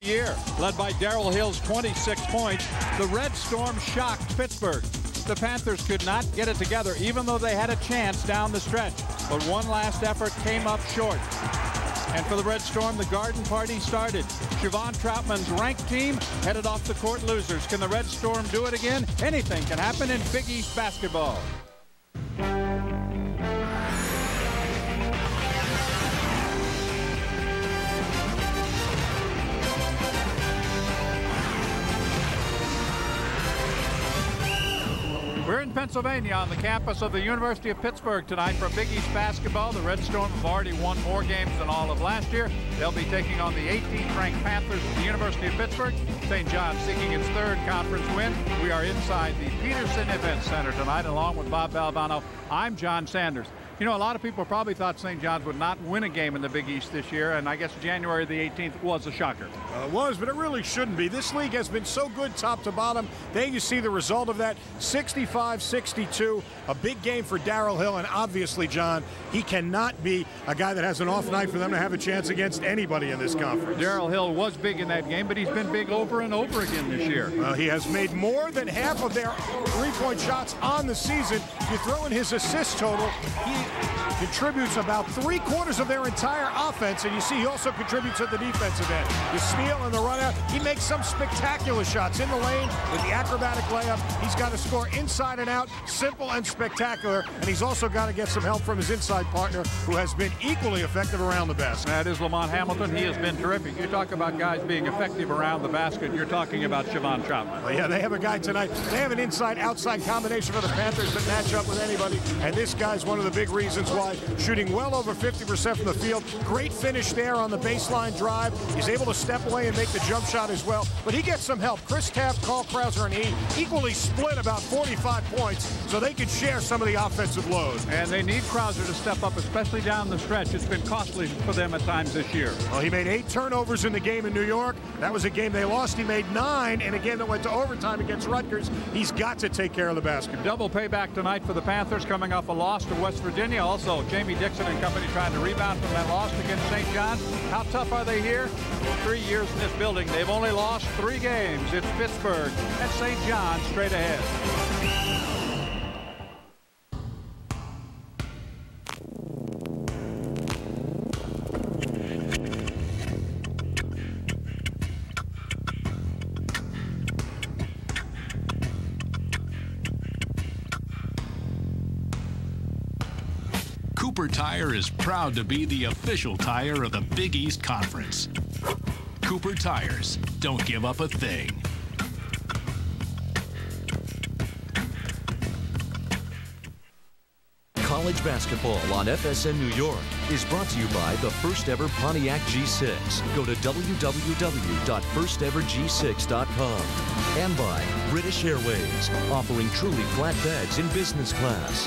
year. Led by Darrell Hill's 26 points, the Red Storm shocked Pittsburgh. The Panthers could not get it together, even though they had a chance down the stretch. But one last effort came up short. And for the Red Storm, the garden party started. Siobhan Troutman's ranked team headed off the court losers. Can the Red Storm do it again? Anything can happen in Big East basketball. We're in Pennsylvania on the campus of the University of Pittsburgh tonight for Big East basketball. The Red Storm have already won more games than all of last year. They'll be taking on the 18th-ranked Panthers of the University of Pittsburgh. St. John's seeking its third conference win. We are inside the Peterson Event Center tonight, along with Bob Valvano. I'm John Sanders. You know, a lot of people probably thought St. John's would not win a game in the Big East this year, and I guess January the 18th was a shocker. It was, but it really shouldn't be. This league has been so good top to bottom. There you see the result of that, 65-62, a big game for Darrell Hill, and obviously, John, he cannot be a guy that has an off night for them to have a chance against anybody in this conference. Darrell Hill was big in that game, but he's been big over and over again this year. Well, he has made more than half of their three-point shots on the season. You throw in his assist total, he contributes about 3/4 of their entire offense, and you see he also contributes at the defensive end. The steal and the run out, he makes some spectacular shots in the lane with the acrobatic layup. He's got to score inside and out, simple and spectacular, and he's also got to get some help from his inside partner, who has been equally effective around the basket. That is Lamont Hamilton. He has been terrific. You talk about guys being effective around the basket, you're talking about Siobhan Troutman. Well, yeah, they have a guy tonight. They have an inside-outside combination for the Panthers that match up with anybody, and this guy's one of the big reasons why. Shooting well over 50% from the field. Great finish there on the baseline drive. He's able to step away and make the jump shot as well. But he gets some help. Chris Taft, Carl Krauser, and he equally split about 45 points so they can share some of the offensive load. And they need Krauser to step up, especially down the stretch. It's been costly for them at times this year. Well, he made 8 turnovers in the game in New York. That was a game they lost. He made 9 in a game that went to overtime against Rutgers. He's got to take care of the basket. Double payback tonight for the Panthers, coming off a loss to West Virginia. Also, Jamie Dixon and company trying to rebound from that loss against St. John's. How tough are they here? Well, 3 years in this building, they've only lost 3 games. It's Pittsburgh and St. John's straight ahead. Cooper Tire is proud to be the official tire of the Big East Conference. Cooper Tires, don't give up a thing. College basketball on FSN New York is brought to you by the first ever Pontiac G6. Go to www.firsteverg6.com. And by British Airways, offering truly flat bags in business class.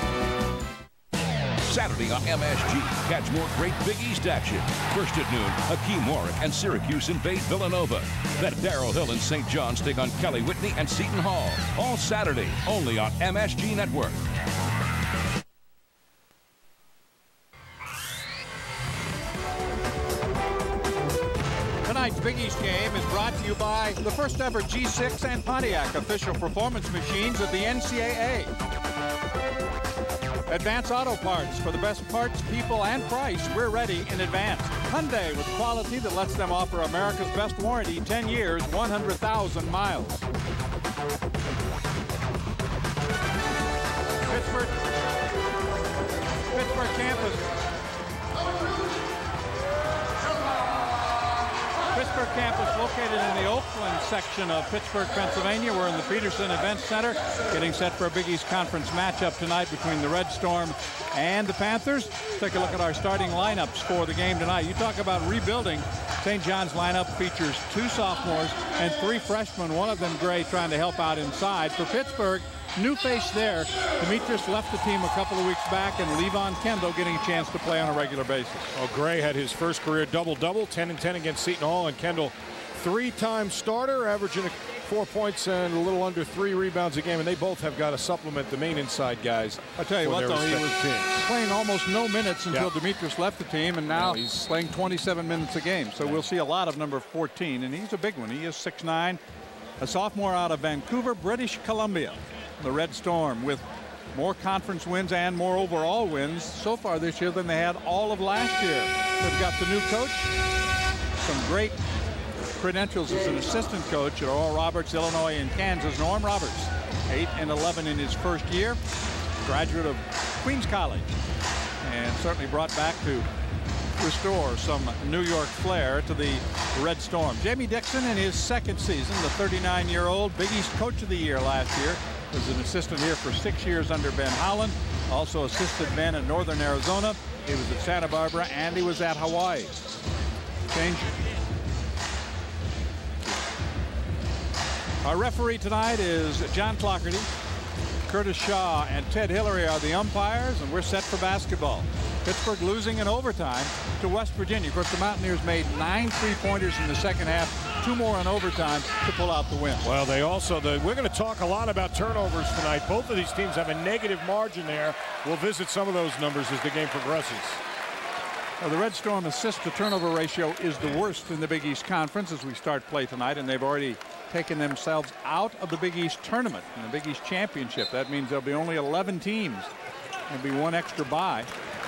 Saturday on MSG. Catch more great Big East action. First at noon, Hakeem Warwick and Syracuse invade Villanova. Then Darrell Hill and St. John's take on Kelly Whitney and Seton Hall. All Saturday, only on MSG Network. Tonight's Big East game is brought to you by the first ever G6 and Pontiac official performance machines of the NCAA. Advance Auto Parts, for the best parts, people, and price. We're ready in advance. Hyundai, with quality that lets them offer America's best warranty, 10 years, 100,000 miles. Pittsburgh campus. Pittsburgh campus located in the Oakland section of Pittsburgh, Pennsylvania. We're in the Peterson Event Center, getting set for a Big East Conference matchup tonight between the Red Storm and the Panthers. Let's take a look at our starting lineups for the game tonight. You talk about rebuilding. St. John's lineup features 2 sophomores and 3 freshmen, one of them Gray, trying to help out inside. For Pittsburgh, new face there. Demetrius left the team a couple of weeks back, and Levon Kendall getting a chance to play on a regular basis. Well, Gray had his first career double-double, 10 and 10 against Seton Hall, and Kendall, 3-time starter, averaging 4 points and a little under 3 rebounds a game, and they both have got to supplement the main inside guys. I tell you what, though, he was playing almost no minutes until Demetrius left the team, and now he's playing 27 minutes a game. So we'll see a lot of number 14, and he's a big one. He is 6'9", a sophomore out of Vancouver, British Columbia. The Red Storm with more conference wins and more overall wins so far this year than they had all of last year. They've got the new coach, some great credentials as an assistant coach at Oral Roberts, Illinois, and Kansas. Norm Roberts, 8-11 in his first year, graduate of Queens College, and certainly brought back to restore some New York flair to the Red Storm. Jamie Dixon in his second season, the 39-year-old Big East Coach of the Year last year, was an assistant here for 6 years under Ben Howland, also assisted Ben at Northern Arizona. He was at Santa Barbara, and he was at Hawaii. Change. Our referee tonight is John Clougherty. Curtis Shaw and Ted Hillary are the umpires, and we're set for basketball. Pittsburgh losing in overtime to West Virginia. Of course, the Mountaineers made 9 3-pointers in the second half, 2 more in overtime to pull out the win. Well, they also, we're going to talk a lot about turnovers tonight. Both of these teams have a negative margin there. We'll visit some of ththose numbers as the game progresses. Well, the Red Storm assist-to-turnover ratio is the worst in the Big East Conference as we start play tonight, and they've already taken themselves out of the Big East tournament and the Big East championship. That means there'll be only 11 teams. There'll be 1 extra bye.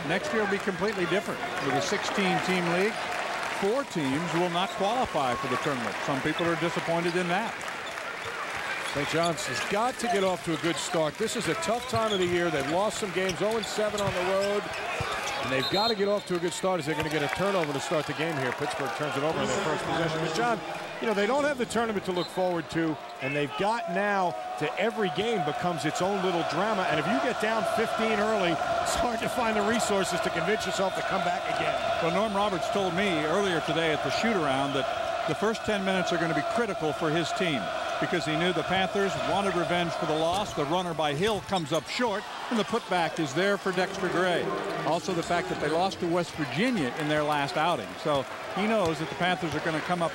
Next year will be completely different. With a 16-team league, 4 teams will not qualify for the tournament. Some people are disappointed in that. St. John's has got to get off to a good start. This is a tough time of the year. They've lost some games, 0-7 on the road. And they've got to get off to a good start as they're going to get a turnover to start the game here. Pittsburgh turns it over in their first possession. But John, you know, they don't have the tournament to look forward to, and they've got now to every game becomes its own little drama. And if you get down 15 early, it's hard to find the resources to convince yourself to come back again. Well, Norm Roberts told me earlier today at the shoot-around that the first 10 minutes are going to be critical for his team, because he knew the Panthers wanted revenge for the loss. The runner by Hill comes up short, and the putback is there for Dexter Gray. Also the fact that they lost to West Virginia in their last outing. So he knows that the Panthers are going to come out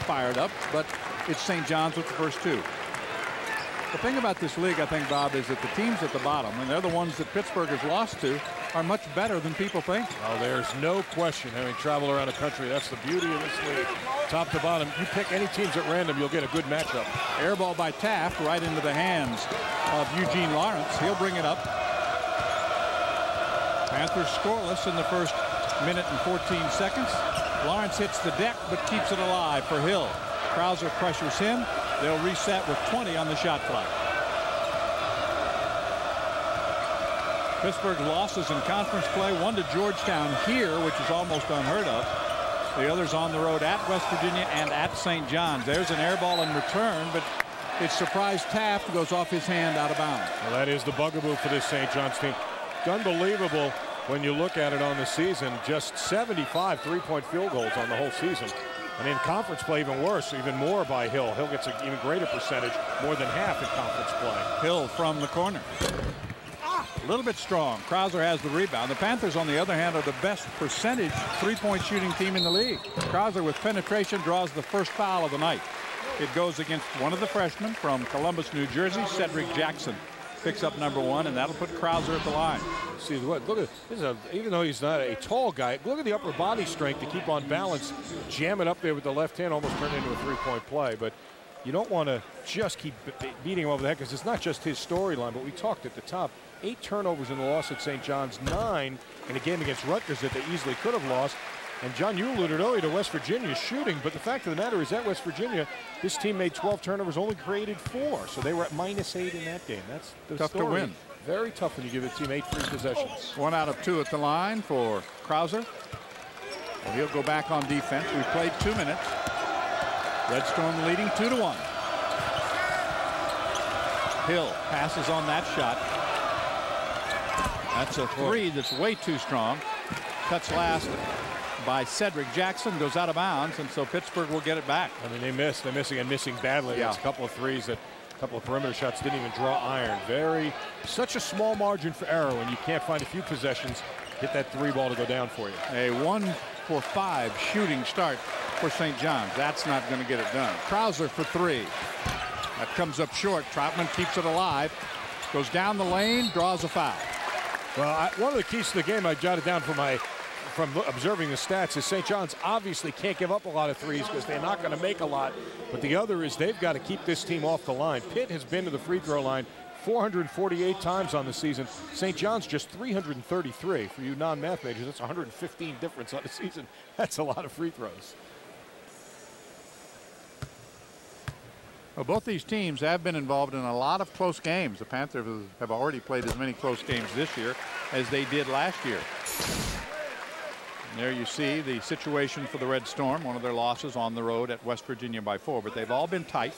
fired up, but it's St. John's with the first 2. The thing about this league, I think, Bob, is that the teams at the bottom, and they're the ones that Pittsburgh has lost to, are much better than people think. Oh, there's no question. Having traveled around the country, that's the beauty of this league. Top to bottom, you pick any teams at random, you'll get a good matchup. Air ball by Taft right into the hands of Eugene Lawrence. He'll bring it up. Panthers scoreless in the first minute and 14 seconds. Lawrence hits the deck but keeps it alive for Hill. Krauser pressures him. They'll reset with 20 on the shot clock. Pittsburgh losses in conference play, 1 to Georgetown here, which is almost unheard of. The others on the road at West Virginia and at St. John's. There's an air ball in return, but it surprised Taft, goes off his hand out of bounds. Well, that is the bugaboo for this St. John's team. It's unbelievable when you look at it on the season. Just 75 3-point field goals on the whole season. And in conference play, even worse, even more by Hill. Hill gets an even greater percentage, more than half in conference play. Hill from the corner. A little bit strong. Krauser has the rebound. The Panthers, on the other hand, are the best percentage 3-point shooting team in the league. Krauser with penetration draws the first foul of the night. It goes against one of the freshmen from Columbus, New Jersey, Cedric Jackson. Picks up number 1, and that'll put Krauser at the line. See what? Look at this. Even though he's not a tall guy, look at the upper body strength to keep on balance. Jam it up there with the left hand, almost turned into a 3-point play. But you don't want to just keep beating him over the head, because it's not just his storyline. But we talked at the top. 8 turnovers in the loss at St. John's, 9 in a game against Rutgers that they easily could have lost. And John, you alluded earlier to West Virginia shooting, but the fact of the matter is at West Virginia, this team made 12 turnovers, only created 4. So they were at -8 in that game. That's the tough story. to win. Very tough when you give a team 8 free possessions. 1 out of 2 at the line for Krauser. Well, he'll go back on defense. We've played 2 minutes. Red Storm leading 2-1. Hill passes on that shot. That's a 3 that's way too strong. Cuts last by Cedric Jackson, goes out of bounds, and so Pittsburgh will get it back. I mean, they missed. They're missing and missing badly. Yeah. It's a couple of threes that, a couple of perimeter shots didn't even draw iron. Such a small margin for error when you can't find a few possessions. Hit that 3 ball to go down for you. A 1 4-for-5 shooting start for St. John's. That's not going to get it done. Krauser for 3. That comes up short. Troutman keeps it alive. Goes down the lane, draws a foul. Well, one of the keys to the game I jotted down from observing the stats is St. John's obviously can't give up a lot of threes because they're not going to make a lot. But the other is they've got to keep this team off the line. Pitt has been to the free throw line 448 times on the season. St. John's just 333. For you non-math majors, that's 115 difference on the season. That's a lot of free throws. Well, both these teams have been involved in a lot of close games. The Panthers have already played as many close games this year as they did last year. And there you see the situation for the Red Storm, one of their losses on the road at West Virginia by 4, but they've all been tight.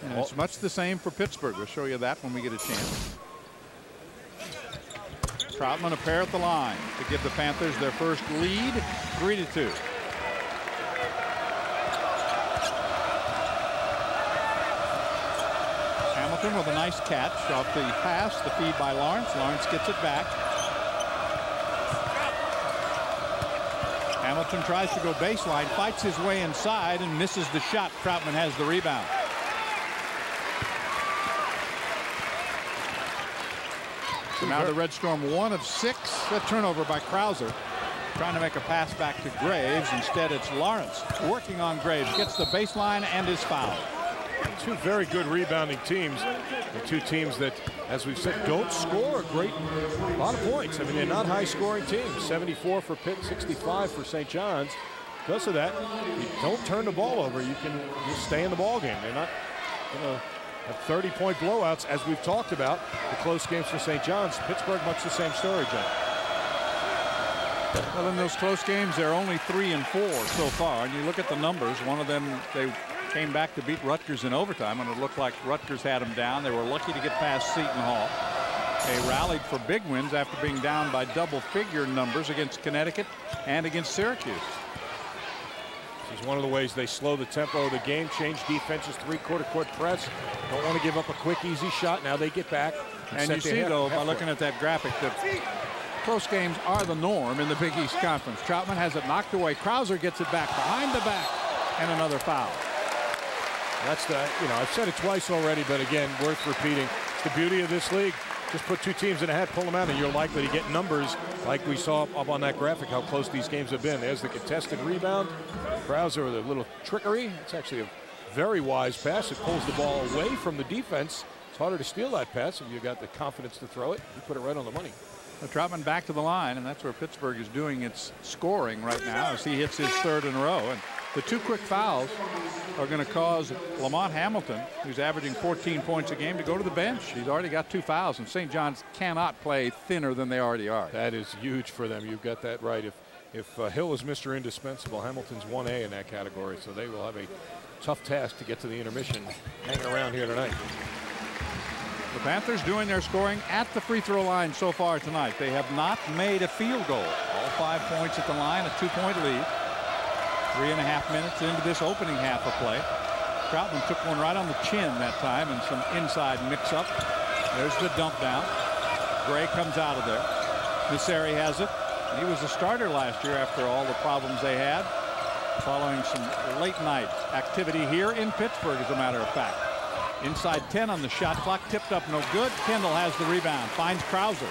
And it's much the same for Pittsburgh. We'll show you that when we get a chance. Troutman a pair at the line to give the Panthers their first lead, 3-2. Hamilton with a nice catch off the pass, the feed by Lawrence. Lawrence gets it back. Hamilton tries to go baseline, fights his way inside and misses the shot. Troutman has the rebound. So now the Red Storm 1 of 6. A turnover by Krauser. Trying to make a pass back to Graves. Instead, it's Lawrence working on Graves. Gets the baseline and is fouled. Two very good rebounding teams. The two teams that, as we've said, don't score a lot of points. I mean, they're not high-scoring teams. 74 for Pitt, 65 for St. John's. Because of that, you don't turn the ball over. You can just stay in the ball game. They're not going to have 30-point blowouts, as we've talked about. The close games for St. John's. Pittsburgh, much the same story, John. Well, in those close games, they're only 3 and 4 so far. And you look at the numbers. One of them, they came back to beat Rutgers in overtime, and it looked like Rutgers had them down. They were lucky to get past Seton Hall. They rallied for big wins after being down by double-figure numbers against Connecticut and against Syracuse. This is one of the ways they slow the tempo of the game, change defenses, three-quarter court press. Don't want to give up a quick, easy shot. Now they get back. And you see, though, by looking at that graphic, that close games are the norm in the Big East Conference. Troutman has it knocked away. Krauser gets it back behind the back, and another foul. That's I've said it twice already, but again, worth repeating. It's the beauty of this league. Just put two teams in a hat, pull them out, and you're likely to get numbers like we saw up on that graphic, how close these games have been. There's the contested rebound. Krauser with a little trickery. It's actually a very wise pass. It pulls the ball away from the defense. It's harder to steal that pass if you've got the confidence to throw it. You put it right on the money. Troutman back to the line, and that's where Pittsburgh is doing its scoring right now as he hits his 3rd in a row. And the 2 quick fouls are going to cause Lamont Hamilton, who's averaging 14 points a game, to go to the bench. He's already got 2 fouls, and St. John's cannot play thinner than they already are. That is huge for them. You've got that right. If Hill is Mr. Indispensable, Hamilton's 1A in that category, so they will have a tough task to get to the intermission hanging around here tonight. The Panthers doing their scoring at the free throw line so far tonight. They have not made a field goal. All 5 points at the line, a 2-point lead. 3.5 minutes into this opening half of play. Troutman took one right on the chin that time, and some inside mix-up. There's the dump down. Gray comes out of there. Misseri has it. He was a starter last year after all the problems they had, following some late-night activity here in Pittsburgh, as a matter of fact. Inside 10 on the shot clock, tipped up, no good. Kendall has the rebound, finds Krauser.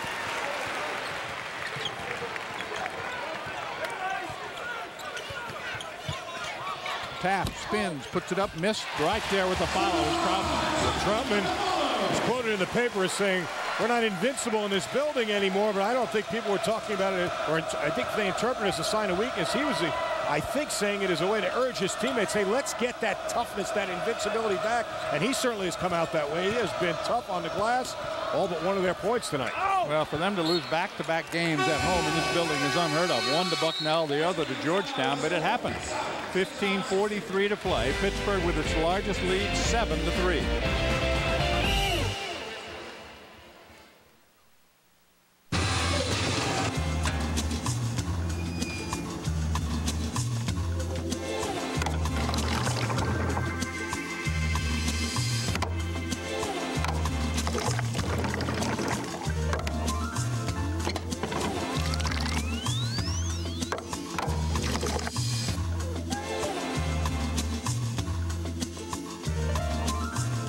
Tap, spins, puts it up, missed. Right there with the foul is Troutman. Troutman is quoted in the paper as saying, "We're not invincible in this building anymore," but I don't think people were talking about it, or I think they interpret it as a sign of weakness. He was, I think, saying it as a way to urge his teammates, hey, let's get that toughness, that invincibility back, and he certainly has come out that way. He has been tough on the glass, all but one of their points tonight. Well, for them to lose back-to-back games at home in this building is unheard of. One to Bucknell, the other to Georgetown, but it happened. 15:43 to play. Pittsburgh with its largest lead, 7-3.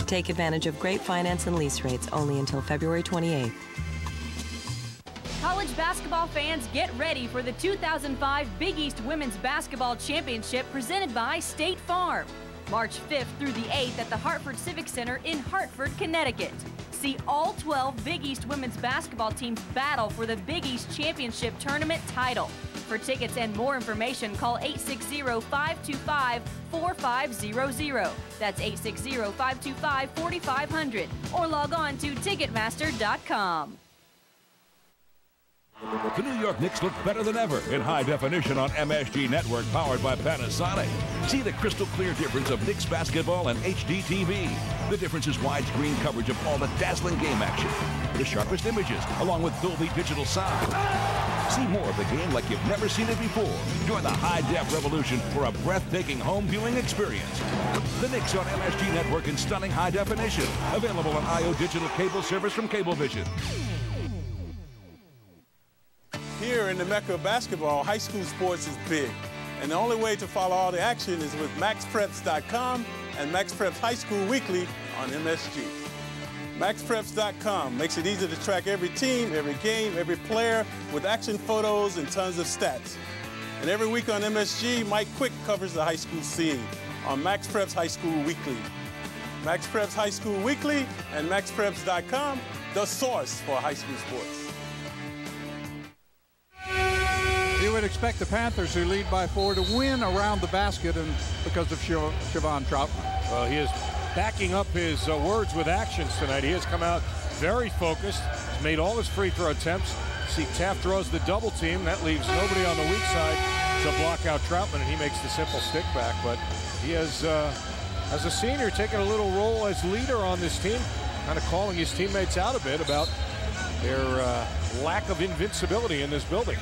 Take advantage of great finance and lease rates only until February 28th. College basketball fans, get ready for the 2005 Big East Women's Basketball Championship presented by State Farm. March 5th through the 8th at the Hartford Civic Center in Hartford, Connecticut. See all 12 Big East women's basketball teams battle for the Big East Championship Tournament title. For tickets and more information, call 860-525-4500. That's 860-525-4500. Or log on to Ticketmaster.com. The New York Knicks look better than ever in high definition on MSG Network powered by Panasonic. See the crystal clear difference of Knicks basketball and HD TV. The difference is widescreen coverage of all the dazzling game action. The sharpest images, along with Dolby Digital sound. See more of the game like you've never seen it before. Join the high-def revolution for a breathtaking home viewing experience. The Knicks on MSG Network in stunning high definition. Available on IO Digital Cable Service from Cablevision. Here in the Mecca of basketball, high school sports is big. And the only way to follow all the action is with MaxPreps.com and MaxPreps High School Weekly on MSG. MaxPreps.com makes it easy to track every team, every game, every player with action photos and tons of stats. And every week on MSG, Mike Quick covers the high school scene on MaxPreps High School Weekly. MaxPreps High School Weekly and MaxPreps.com, the source for high school sports. You would expect the Panthers, who lead by 4, to win around the basket, and because of Siobhan Troutman. Well, he is backing up his words with actions tonight. He has come out very focused. He's made all his free throw attempts. See, Taft draws the double team. That leaves nobody on the weak side to block out Troutman, and he makes the simple stick back. But he has, as a senior, taken a little role as leader on this team, kind of calling his teammates out a bit about their lack of invincibility in this building.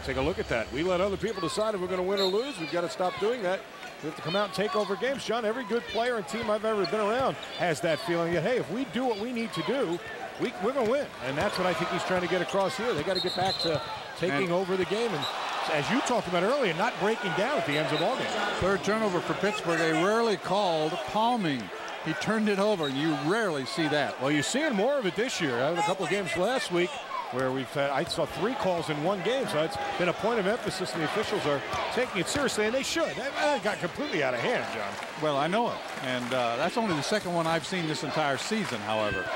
Take a look at that. We let other people decide if we're going to win or lose. We've got to stop doing that. We have to come out and take over games. John, every good player and team I've ever been around has that feeling that, hey, if we do what we need to do, we're going to win. And that's what I think he's trying to get across here. They got to get back to taking over the game. And as you talked about earlier, not breaking down at the ends of ball games. Third turnover for Pittsburgh. They rarely called palming. He turned it over, and you rarely see that. Well, you're seeing more of it this year. I had a couple of games last week where we've had, I saw 3 calls in one game, so it's been a point of emphasis, and the officials are taking it seriously, and they should. That got completely out of hand, John. Well, I know it, and that's only the second one I've seen this entire season, however.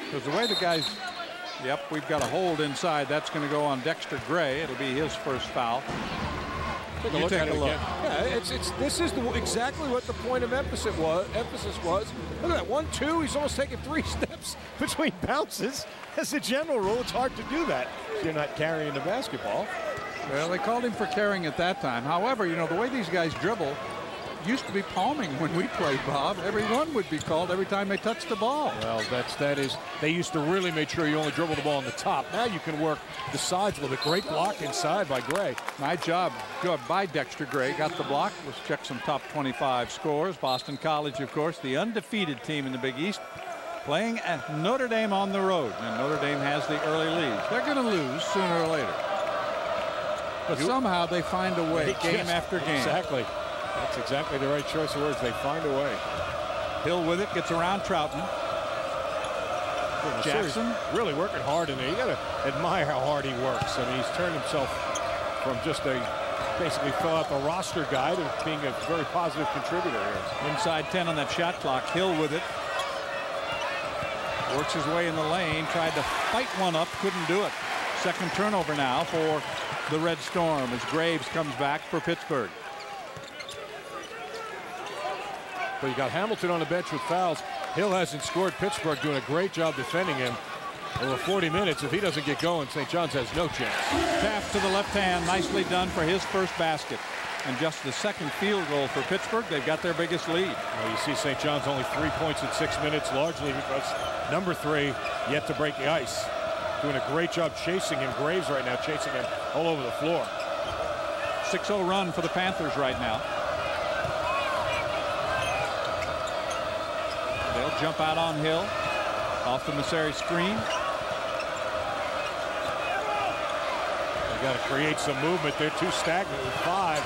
Because the way the guys, yep, we've got a hold inside. That's going to go on Dexter Gray. It'll be his first foul. Take a look at it again. Yeah, this is exactly what the point of emphasis was. Look at that, 1-2. He's almost taking 3 steps between bounces. As a general rule, it's hard to do that if you're not carrying the basketball. Well, they called him for carrying at that time. However, you know, the way these guys dribble used to be palming when we played, Bob. Every one would be called every time they touched the ball. Well, that is, they used to really make sure you only dribble the ball on the top. Now you can work the sides with a great block inside by Gray. Nice job. Good by Dexter Gray. Got the block. Let's check some top 25 scores. Boston College, of course, the undefeated team in the Big East, playing at Notre Dame on the road. And Notre Dame has the early lead. They're going to lose sooner or later. But somehow they find a way, game after game. Exactly. That's exactly the right choice of words. They find a way. Hill with it, gets around Troutman. Jackson really working hard in there. You got to admire how hard he works. I mean, he's turned himself from just basically fill out the roster guy to being a very positive contributor here. Inside 10 on that shot clock. Hill with it. Works his way in the lane. Tried to fight one up. Couldn't do it. Second turnover now for the Red Storm as Graves comes back for Pittsburgh. But you got Hamilton on the bench with fouls. Hill hasn't scored. Pittsburgh doing a great job defending him. Over 40 minutes. If he doesn't get going, St. John's has no chance. Taft to the left hand. Nicely done for his first basket. And just the second field goal for Pittsburgh. They've got their biggest lead. Well, you see St. John's only 3 points in 6 minutes, largely because number 3 yet to break the ice. Doing a great job chasing him. Graves right now chasing him all over the floor. 6-0 run for the Panthers right now. They'll jump out on Hill. Off the Messeri screen. They got to create some movement. They're too stagnant with 5.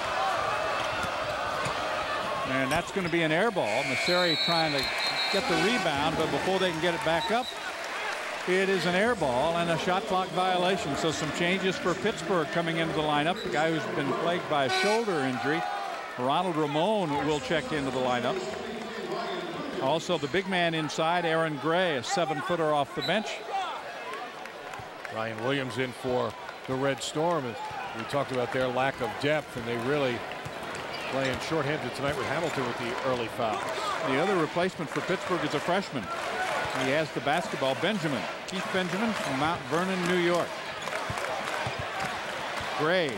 And that's going to be an air ball. Masseri trying to get the rebound, but before they can get it back up, it is an air ball and a shot clock violation. So some changes for Pittsburgh coming into the lineup. The guy who's been plagued by a shoulder injury, Ronald Ramon, will check into the lineup. Also the big man inside, Aaron Gray, a 7-footer off the bench. Ryan Williams in for the Red Storm. We talked about their lack of depth, and they really playing shorthanded tonight with Hamilton with the early fouls. The other replacement for Pittsburgh is a freshman. He has the basketball, Benjamin. Keith Benjamin from Mount Vernon, New York. Gray,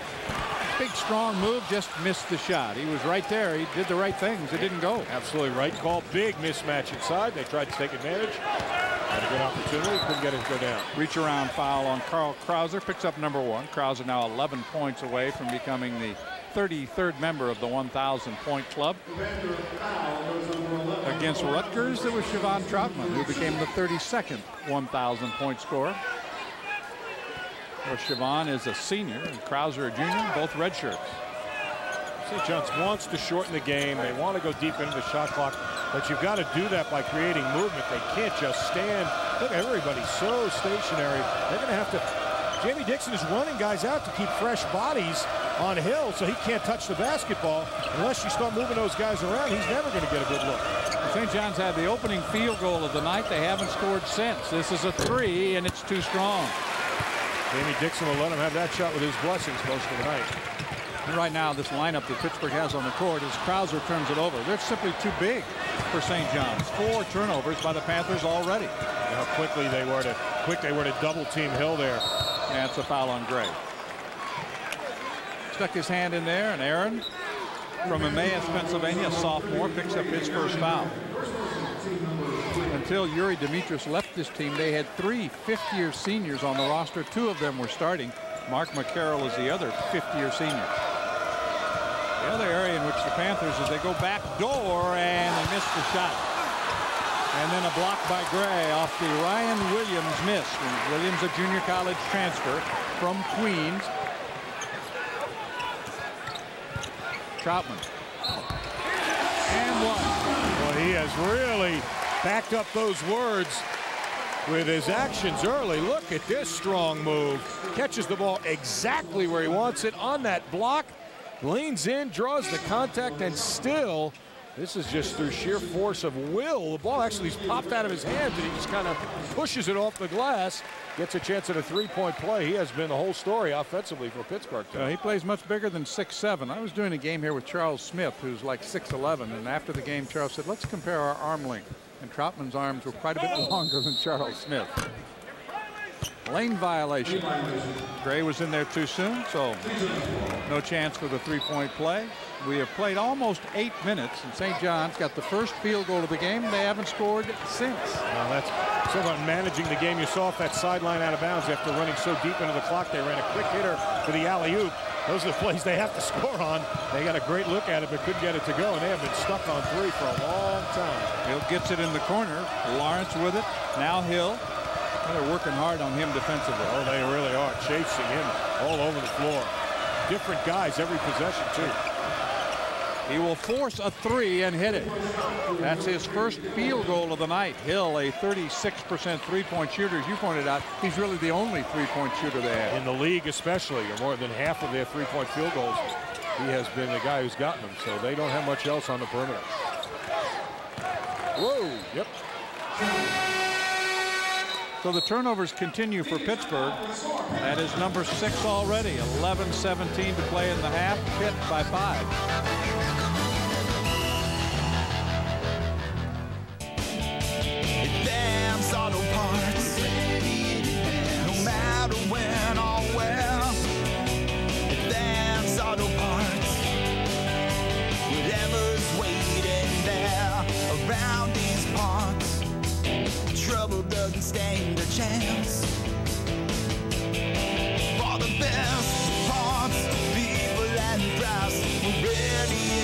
big strong move, just missed the shot. He was right there. He did the right things. It didn't go. Absolutely right call. Big mismatch inside. They tried to take advantage. Had a good opportunity. Couldn't get it to go down. Reach around foul on Carl Krauser. Picks up number 1. Krauser now 11 points away from becoming the 33rd member of the 1,000-point club. Against Rutgers, it was Siobhan Troutman who became the 32nd 1,000-point scorer. Well, Siobhan is a senior and Krauser a junior, both redshirts. St. John's wants to shorten the game. They want to go deep into the shot clock, but you've got to do that by creating movement. They can't just stand. Look, everybody's so stationary. They're going to have to. Jamie Dixon is running guys out to keep fresh bodies on Hill, so he can't touch the basketball. Unless you start moving those guys around, he's never going to get a good look. St. John's had the opening field goal of the night. They haven't scored since. This is a 3, and it's too strong. Jamie Dixon will let him have that shot with his blessings most of the night. And right now, this lineup that Pittsburgh has on the court is Krauser turns it over. They're simply too big for St. John's. 4 turnovers by the Panthers already. And how quickly they were to double team Hill there. And it's a foul on Gray. Stuck his hand in there, and Aaron from Emmaus, Pennsylvania, a sophomore, picks up his first foul. Until Yuri Demetrius left this team, they had 3 fifth-year seniors on the roster. 2 of them were starting. Mark McCarroll is the other fifth-year senior. The other area in which the Panthers is they go back door and they miss the shot. And then a block by Gray off the Ryan Williams miss. Williams, a junior college transfer from Queens. Troutman. And 1. Well, he has really backed up those words with his actions early. Look at this strong move. Catches the ball exactly where he wants it on that block. Leans in, draws the contact, and still, this is just through sheer force of will. The ball actually popped out of his hands, and he just kind of pushes it off the glass. Gets a chance at a 3-point play. He has been the whole story offensively for Pittsburgh. He plays much bigger than 6'7". I was doing a game here with Charles Smith, who's like 6'11", and after the game, Charles said, let's compare our arm length. And Troutman's arms were quite a bit longer than Charles Smith. Lane violation. Gray was in there too soon, so no chance for the 3-point play. We have played almost 8 minutes, and St. John's got the first field goal of the game. They haven't scored since. Well, that's so about managing the game. You saw off that sideline out of bounds after running so deep into the clock. They ran a quick hitter for the alley-oop. Those are the plays they have to score on. They got a great look at it, but couldn't get it to go, and they have been stuck on 3 for a long time. Hill gets it in the corner. Lawrence with it. Now Hill. They're working hard on him defensively. Oh, they really are, chasing him all over the floor. Different guys every possession, too. He will force a 3 and hit it. That's his first field goal of the night. Hill, a 36% 3-point shooter. As you pointed out, he's really the only 3-point shooter they have. In the league especially, or more than half of their 3-point field goals, he has been the guy who's gotten them. So they don't have much else on the perimeter. Whoa, yep. So the turnovers continue for Pittsburgh. That is number 6 already. 11-17 to play in the half. Pitt by 5. Auto parts, no matter when or where. Advance Auto Parts, whatever's waiting there around these parts, trouble doesn't stand a chance. For the best parts, people and price, we're ready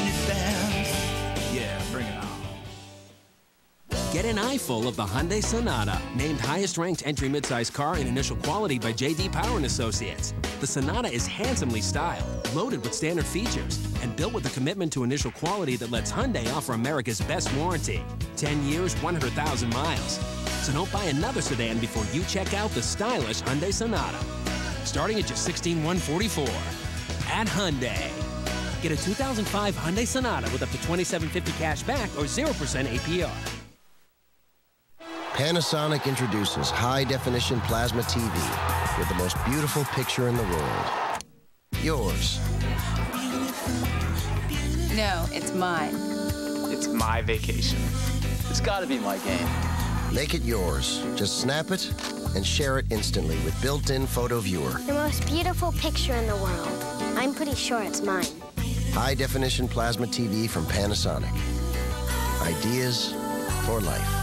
Get an eyeful of the Hyundai Sonata, named highest-ranked entry midsize car in initial quality by J.D. Power & Associates. The Sonata is handsomely styled, loaded with standard features, and built with a commitment to initial quality that lets Hyundai offer America's best warranty. 10 years, 100,000 miles. So don't buy another sedan before you check out the stylish Hyundai Sonata. Starting at just $16,144 at Hyundai. Get a 2005 Hyundai Sonata with up to $2,750 cash back or 0% APR. Panasonic introduces high-definition plasma TV with the most beautiful picture in the world. Yours. No, it's mine. It's my vacation. It's got to be my game. Make it yours. Just snap it and share it instantly with built-in photo viewer. The most beautiful picture in the world. I'm pretty sure it's mine. High-definition plasma TV from Panasonic. Ideas for life.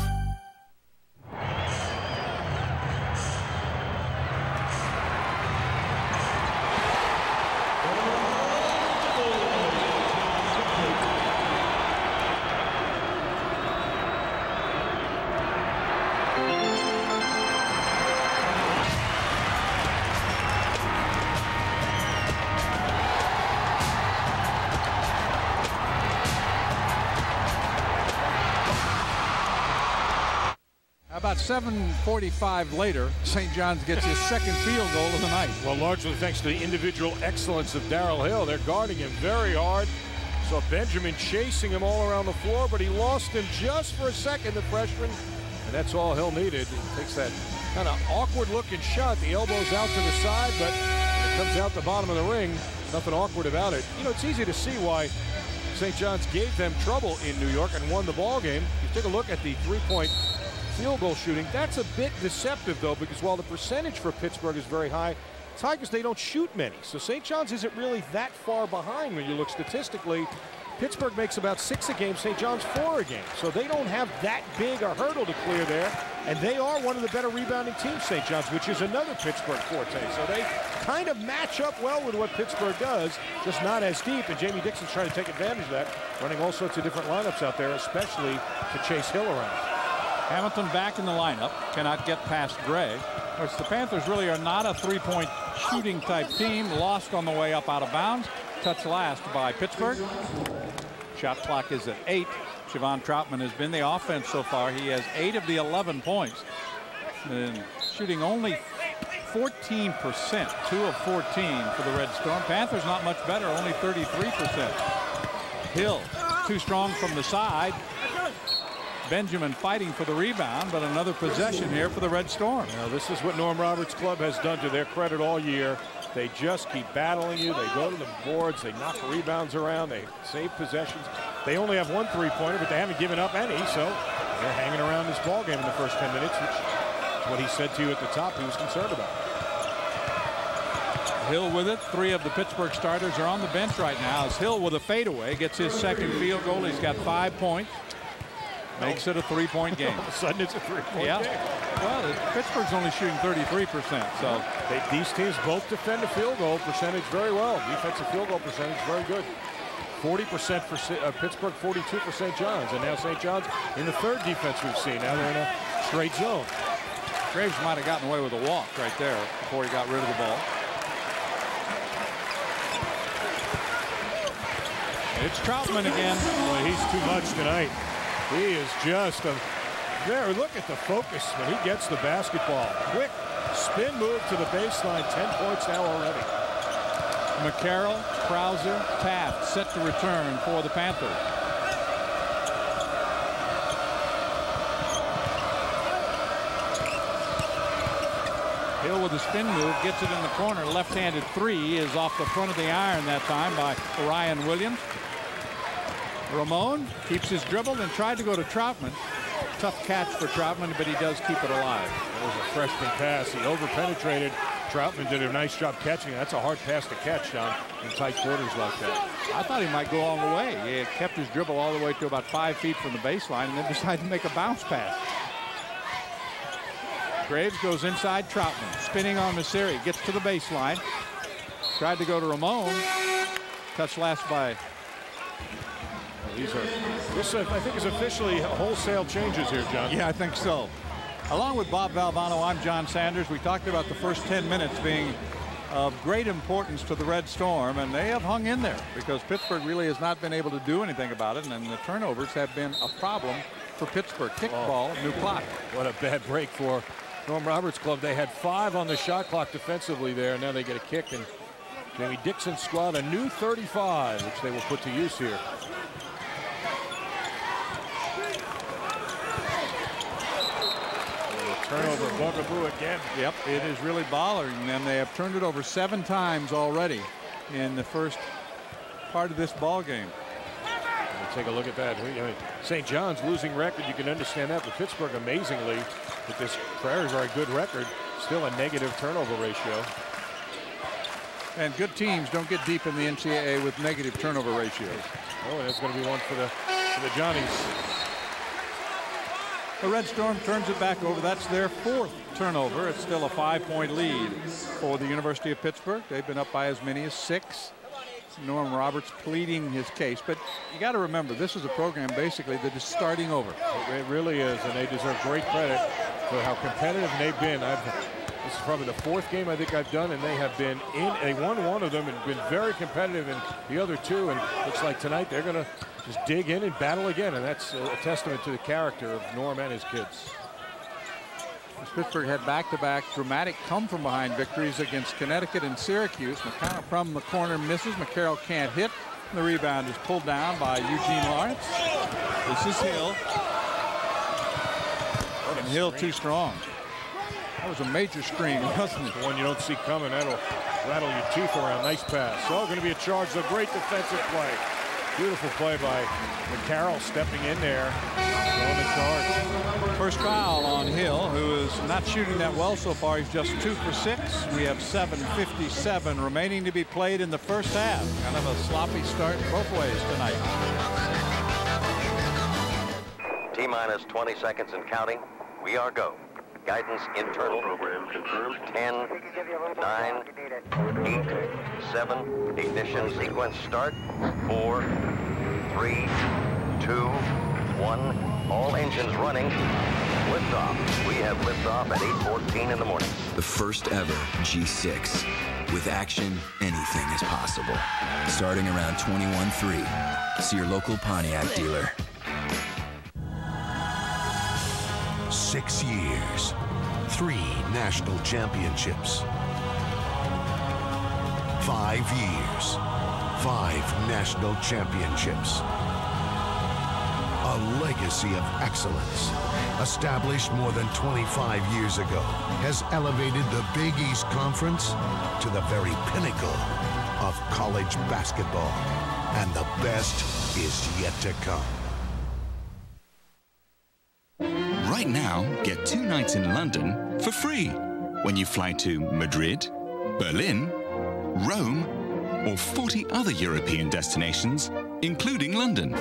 About 7:45 later, St. John's gets his second field goal of the night. Well, largely thanks to the individual excellence of Darrell Hill. They're guarding him very hard. So Benjamin chasing him all around the floor, but he lost him just for a second, the freshman. And that's all Hill needed. He takes that kind of awkward-looking shot. The elbow's out to the side, but it comes out the bottom of the ring. Nothing awkward about it. You know, it's easy to see why St. John's gave them trouble in New York and won the ball game. You take a look at the three-point field goal shooting. That's a bit deceptive, though, because while the percentage for Pittsburgh is very high, Tigers, they don't shoot many. So St. John's isn't really that far behind when you look statistically. Pittsburgh makes about 6 a game, St. John's 4 a game. So they don't have that big a hurdle to clear there. And they are one of the better rebounding teams, St. John's, which is another Pittsburgh forte. So they kind of match up well with what Pittsburgh does, just not as deep. And Jamie Dixon's trying to take advantage of that, running all sorts of different lineups out there, especially to chase Hill around. Hamilton back in the lineup, cannot get past Gray. Of course, the Panthers really are not a three-point shooting type team. Lost on the way up out of bounds. Touch last by Pittsburgh. Shot clock is at 8. Siobhan Troutman has been the offense so far. He has 8 of the 11 points. And shooting only 14%, 2 of 14 for the Red Storm. Panthers not much better, only 33%. Hill, too strong from the side. Benjamin fighting for the rebound, but another possession here for the Red Storm. Now, this is what Norm Roberts' club has done to their credit all year. They just keep battling you. They go to the boards. They knock rebounds around. They save possessions. They only have 1 3-pointer, but they haven't given up any, so they're hanging around this ball game in the first 10 minutes, which is what he said to you at the top he was concerned about. Hill with it. 3 of the Pittsburgh starters are on the bench right now. As Hill with a fadeaway gets his second field goal. He's got 5 points. Makes it a 3-point game. All of a sudden, it's a 3-point game. Well, Pittsburgh's only shooting 33%. So these teams both defend the field goal percentage very well. Defensive field goal percentage very good. 40% for Pittsburgh, 42 for St. John's, and now St. John's in the third defense we've seen. Now they're in a straight zone. Graves might have gotten away with a walk right there before he got rid of the ball. It's Troutman again. Boy, he's too much tonight. He is just there. Look at the focus when he gets the basketball. Quick spin move to the baseline. 10 points now already. McCarroll, Krauser, Taft set to return for the Panthers. Hill with a spin move gets it in the corner. Left-handed 3 is off the front of the iron that time by Ryan Williams. Ramon keeps his dribble and tried to go to Troutman. Tough catch for Troutman, but he does keep it alive. That was a freshman pass. He over-penetrated. Troutman did a nice job catching it. That's a hard pass to catch, John, in tight quarters like that. I thought he might go all the way. He kept his dribble all the way to about 5 feet from the baseline and then decided to make a bounce pass. Graves goes inside Troutman. Spinning on Masiri. Gets to the baseline. Tried to go to Ramon. Touch last by This I think is officially wholesale changes here, John. Yeah, I think so. Along with Bob Valvano, I'm John Sanders. We talked about the first 10 minutes being of great importance to the Red Storm, and they have hung in there because Pittsburgh really has not been able to do anything about it, and the turnovers have been a problem for Pittsburgh. Kickball, new clock. What a bad break for Norm Roberts' club. They had 5 on the shot clock defensively there, and now they get a kick, and Jamie Dixon's squad a new 35, which they will put to use here. Turnover, bugaboo again. Yep, it is really bothering them. They have turned it over 7 times already in the first part of this ball game. Take a look at that. St. John's losing record. You can understand that, but Pittsburgh, amazingly, with this very good record, still a negative turnover ratio. And good teams don't get deep in the NCAA with negative turnover ratios. Oh, and that's going to be one for the Johnnies. The Red Storm turns it back over. That's their 4th turnover. It's still a 5-point lead for the University of Pittsburgh. They've been up by as many as 6. Norm Roberts pleading his case. But you got to remember, this is a program basically that is starting over. It really is, and they deserve great credit for how competitive they've been. This is probably the 4th game I think I've done, and they have been in. They won one of them and been very competitive in the other 2. And looks like tonight they're going to just dig in and battle again, and that's a testament to the character of Norm and his kids. Pittsburgh had back-to-back dramatic come-from-behind victories against Connecticut and Syracuse. McConnell from the corner misses. McCarroll can't hit. The rebound is pulled down by Eugene Lawrence. This is Hill. And Hill too strong. That was a major screen, wasn't it? The one you don't see coming. That'll rattle your teeth around. Nice pass. So going to be a charge. So great defensive play. Beautiful play by McCarroll stepping in there. On the charge. First foul on Hill, who is not shooting that well so far. He's just 2 for 6. We have 7:57 remaining to be played in the first half. Kind of a sloppy start both ways tonight. T-minus 20 seconds and counting. We are go. Guidance internal. Program confirmed. 10, 9, 8, 7. Ignition sequence start. 4, 3, 2, 1. All engines running. Liftoff. We have liftoff at 8:14 in the morning. The first ever G6. With action, anything is possible. Starting around 21.3. See your local Pontiac dealer. 6 years. 3 national championships. 5 years. 5 national championships. A legacy of excellence, established more than 25 years ago, has elevated the Big East Conference to the very pinnacle of college basketball. And the best is yet to come. Right now, get 2 nights in London for free when you fly to Madrid, Berlin, Rome, or 40 other European destinations, including London.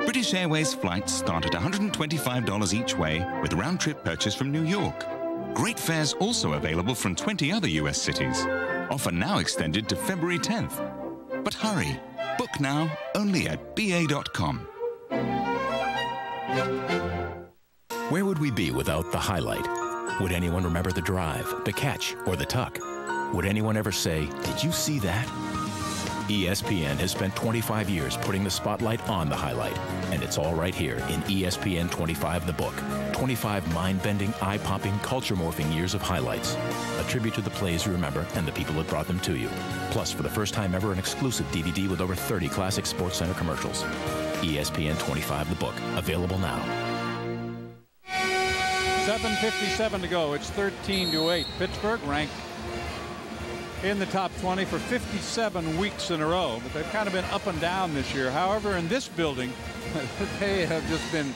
British Airways flights start at $125 each way with round-trip purchase from New York. Great fares also available from 20 other US cities. Offer now extended to February 10th. But hurry, book now only at BA.com. Where would we be without the highlight? Would anyone remember the drive, the catch, or the tuck? Would anyone ever say, "Did you see that?" ESPN has spent 25 years putting the spotlight on the highlight, and it's all right here in ESPN 25 The Book. 25 mind-bending, eye-popping, culture-morphing years of highlights. A tribute to the plays you remember and the people that brought them to you. Plus, for the first time ever, an exclusive DVD with over 30 classic SportsCenter commercials. ESPN 25 The Book, available now. 7:57 to go. It's 13-8. Pittsburgh ranked in the top 20 for 57 weeks in a row, but they've kind of been up and down this year. However, in this building, they have just been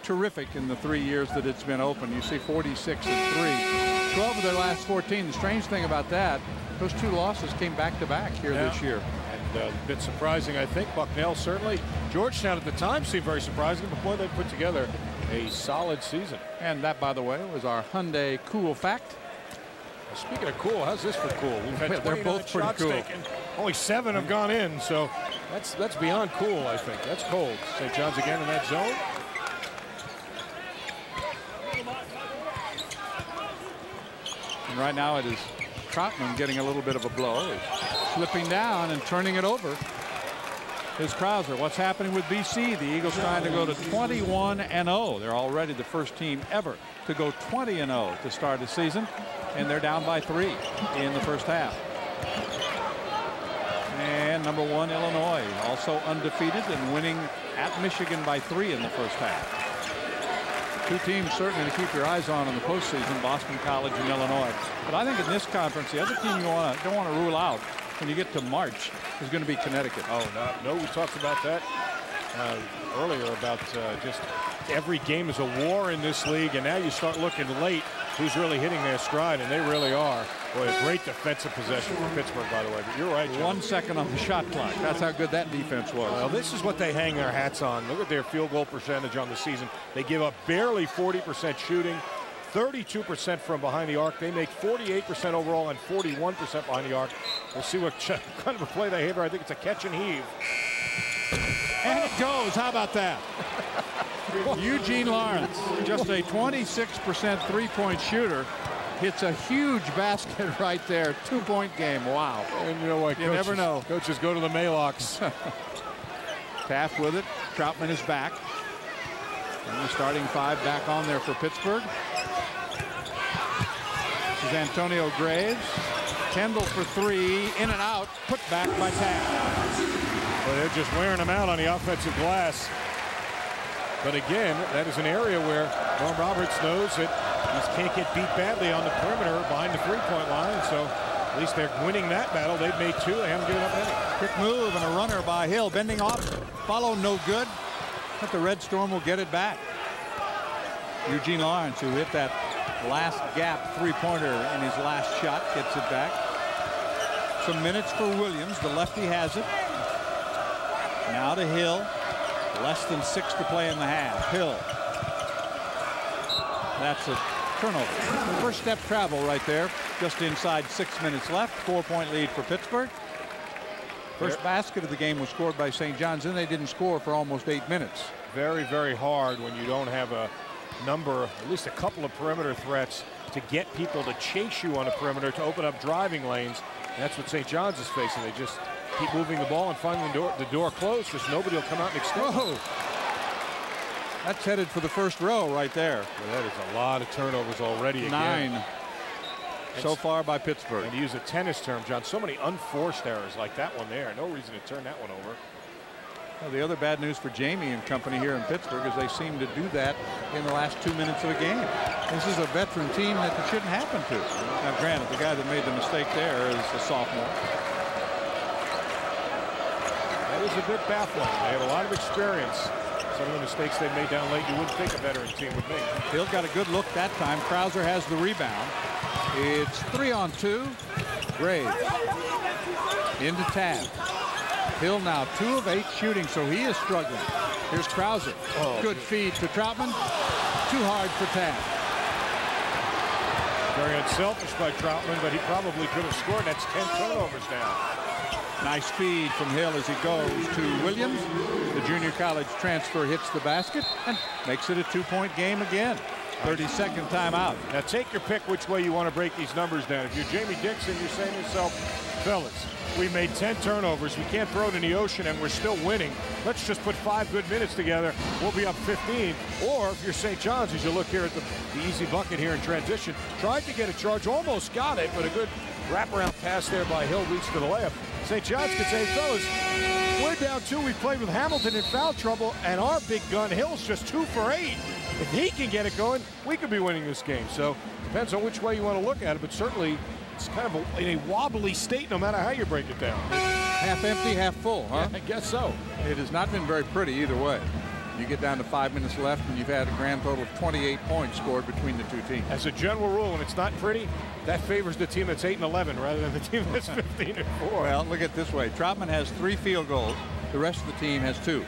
terrific in the 3 years that it's been open. You see 46-3, 12 of their last 14. The strange thing about that, those 2 losses came back-to-back here this year. And a bit surprising, I think. Bucknell certainly. Georgetown at the time seemed very surprising, but boy, they put together a solid season. And that, by the way, was our Hyundai cool fact. Speaking of cool, how's this for cool? We've had 29 shots taken Only 7 have gone in, so that's beyond cool, I think. That's cold. St. John's again in that zone. And right now it is Troutman getting a little bit of a blow. He's slipping down and turning it over. Here's Krauser. What's happening with BC? The Eagles trying to go to 21-0. They're already the first team ever to go 20-0 to start the season. And they're down by 3 in the first half. And number 1, Illinois, also undefeated and winning at Michigan by 3 in the first half. 2 teams certainly to keep your eyes on in the postseason, Boston College and Illinois. But I think in this conference, the other team you don't want to rule out when you get to March is going to be Connecticut. Oh, no, we talked about that earlier about just every game is a war in this league, and now you start looking late who's really hitting their stride, and they really are. Boy, a great defensive possession for Pittsburgh, by the way. But you're right, John. 1 second on the shot clock. That's how good that defense was. Well, this is what they hang their hats on. Look at their field goal percentage on the season. They give up barely 40% shooting, 32% from behind the arc. They make 48% overall and 41% behind the arc. We'll see what kind of a play they have here. I think it's a catch and heave. And it goes. How about that? Eugene Lawrence, just a 26% three-point shooter, hits a huge basket right there. 2-point game. Wow. And you know what? You never know. Coaches go to the Maylocks. Taft with it. Troutman is back. And the starting 5 back on there for Pittsburgh. This is Antonio Graves. Kendall for 3. In and out. Put back by Taft. Well, they're just wearing him out on the offensive glass. But again, that is an area where Norm Roberts knows that he can't get beat badly on the perimeter behind the three-point line. So at least they're winning that battle. They've made 2. They haven't given up any. Quick move and a runner by Hill. Bending off. Follow no good. But the Red Storm will get it back. Eugene Lawrence, who hit that last gap three-pointer in his last shot, gets it back. Some minutes for Williams. The lefty has it. Now to Hill. Less than 6 to play in the half. Hill. That's a turnover. First step travel right there. Just inside 6 minutes left. 4-point lead for Pittsburgh. First basket of the game was scored by St. John's, and they didn't score for almost 8 minutes. Very, very hard when you don't have a number, at least a couple of perimeter threats to get people to chase you on the perimeter, to open up driving lanes. And that's what St. John's is facing. They just keep moving the ball and finding the door closed. Just nobody will come out and extend. Whoa. That's headed for the first row right there. Well, that is a lot of turnovers already. 9 so far by Pittsburgh. And to use a tennis term, John, so many unforced errors like that one there. No reason to turn that one over. Well, the other bad news for Jamie and company here in Pittsburgh is they seem to do that in the last 2 minutes of a game. This is a veteran team that it shouldn't happen to. Now, granted, the guy that made the mistake there is a sophomore. That is a bit baffling. They have a lot of experience. Some of the mistakes they made down late, you wouldn't think a veteran team would make. Hill got a good look that time. Krauser has the rebound. It's 3-on-2. Graves into Taft. Hill now 2 of 8 shooting, so he is struggling. Here's Krauser. Good feed to Troutman. Too hard for Taft. Very unselfish by Troutman, but he probably could have scored. That's 10 turnovers now. Nice feed from Hill as he goes to Williams. The junior college transfer hits the basket and makes it a 2-point game again. 32nd timeout. Now take your pick which way you want to break these numbers down. If you're Jamie Dixon, you're saying to yourself, fellas, we made 10 turnovers. We can't throw it in the ocean and we're still winning. Let's just put 5 good minutes together. We'll be up 15. Or if you're St. John's, as you look here at the easy bucket here in transition, tried to get a charge, almost got it, but a good wraparound pass there by Hill leads to the layup. St. John's could say, fellas, we're down 2. We played with Hamilton in foul trouble, and our big gun Hill's just 2 for 8. If he can get it going, we could be winning this game. So depends on which way you want to look at it, but certainly it's kind of in a wobbly state no matter how you break it down. Half empty, half full, huh? Yeah, I guess so. It has not been very pretty either way. You get down to 5 minutes left and you've had a grand total of 28 points scored between the two teams. As a general rule, when it's not pretty, that favors the team that's 8-11 rather than the team that's 15-4. Well, look at it this way. Troutman has 3 field goals. The rest of the team has 2.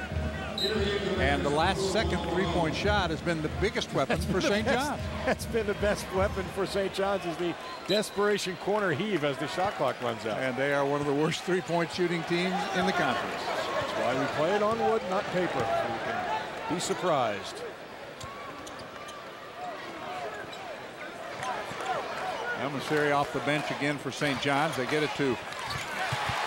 And the last second three-point shot has been the biggest weapon for St. John's. That's been the best weapon for St. John's, is the desperation corner heave as the shot clock runs out. And they are one of the worst three-point shooting teams in the conference. That's why we play it on wood, not paper. So we can be surprised. Elmaseri off the bench again for St. John's. They get it to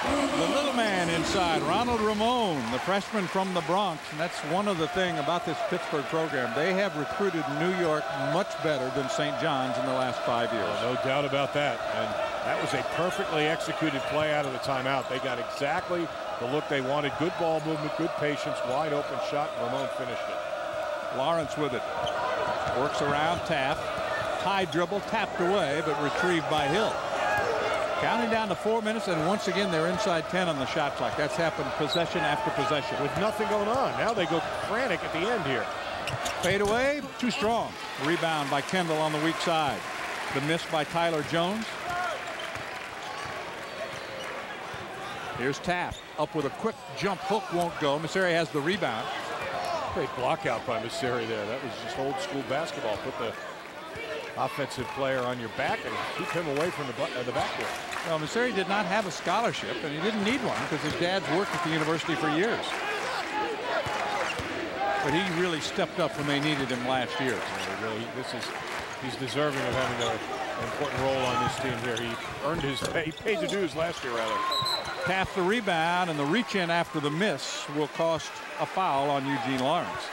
the little man inside, Ronald Ramon, the freshman from the Bronx. And that's one of the things about this Pittsburgh program. They have recruited New York much better than St. John's in the last 5 years. No doubt about that. And that was a perfectly executed play out of the timeout. They got exactly the look they wanted. Good ball movement, good patience, wide open shot. Ramon finished it. Lawrence with it. Works around Taft. High dribble, tapped away, but retrieved by Hill. Counting down to 4 minutes, and once again they're inside 10 on the shot clock. That's happened possession after possession. With nothing going on. Now they go frantic at the end here. Fade away, too strong. Rebound by Kendall on the weak side. The miss by Tyler Jones. Here's Taft up with a quick jump hook, won't go. Maseri has the rebound. Great block out by Maseri there. That was just old school basketball. Put the offensive player on your back and keep him away from the backboard. Well, Maseri did not have a scholarship, and he didn't need one because his dad's worked at the university for years. But he really stepped up when they needed him last year. He's deserving of having an important role on this team here. He earned his pay. He paid the dues last year, rather. Taft the rebound, and the reach in after the miss will cost a foul on Eugene Lawrence.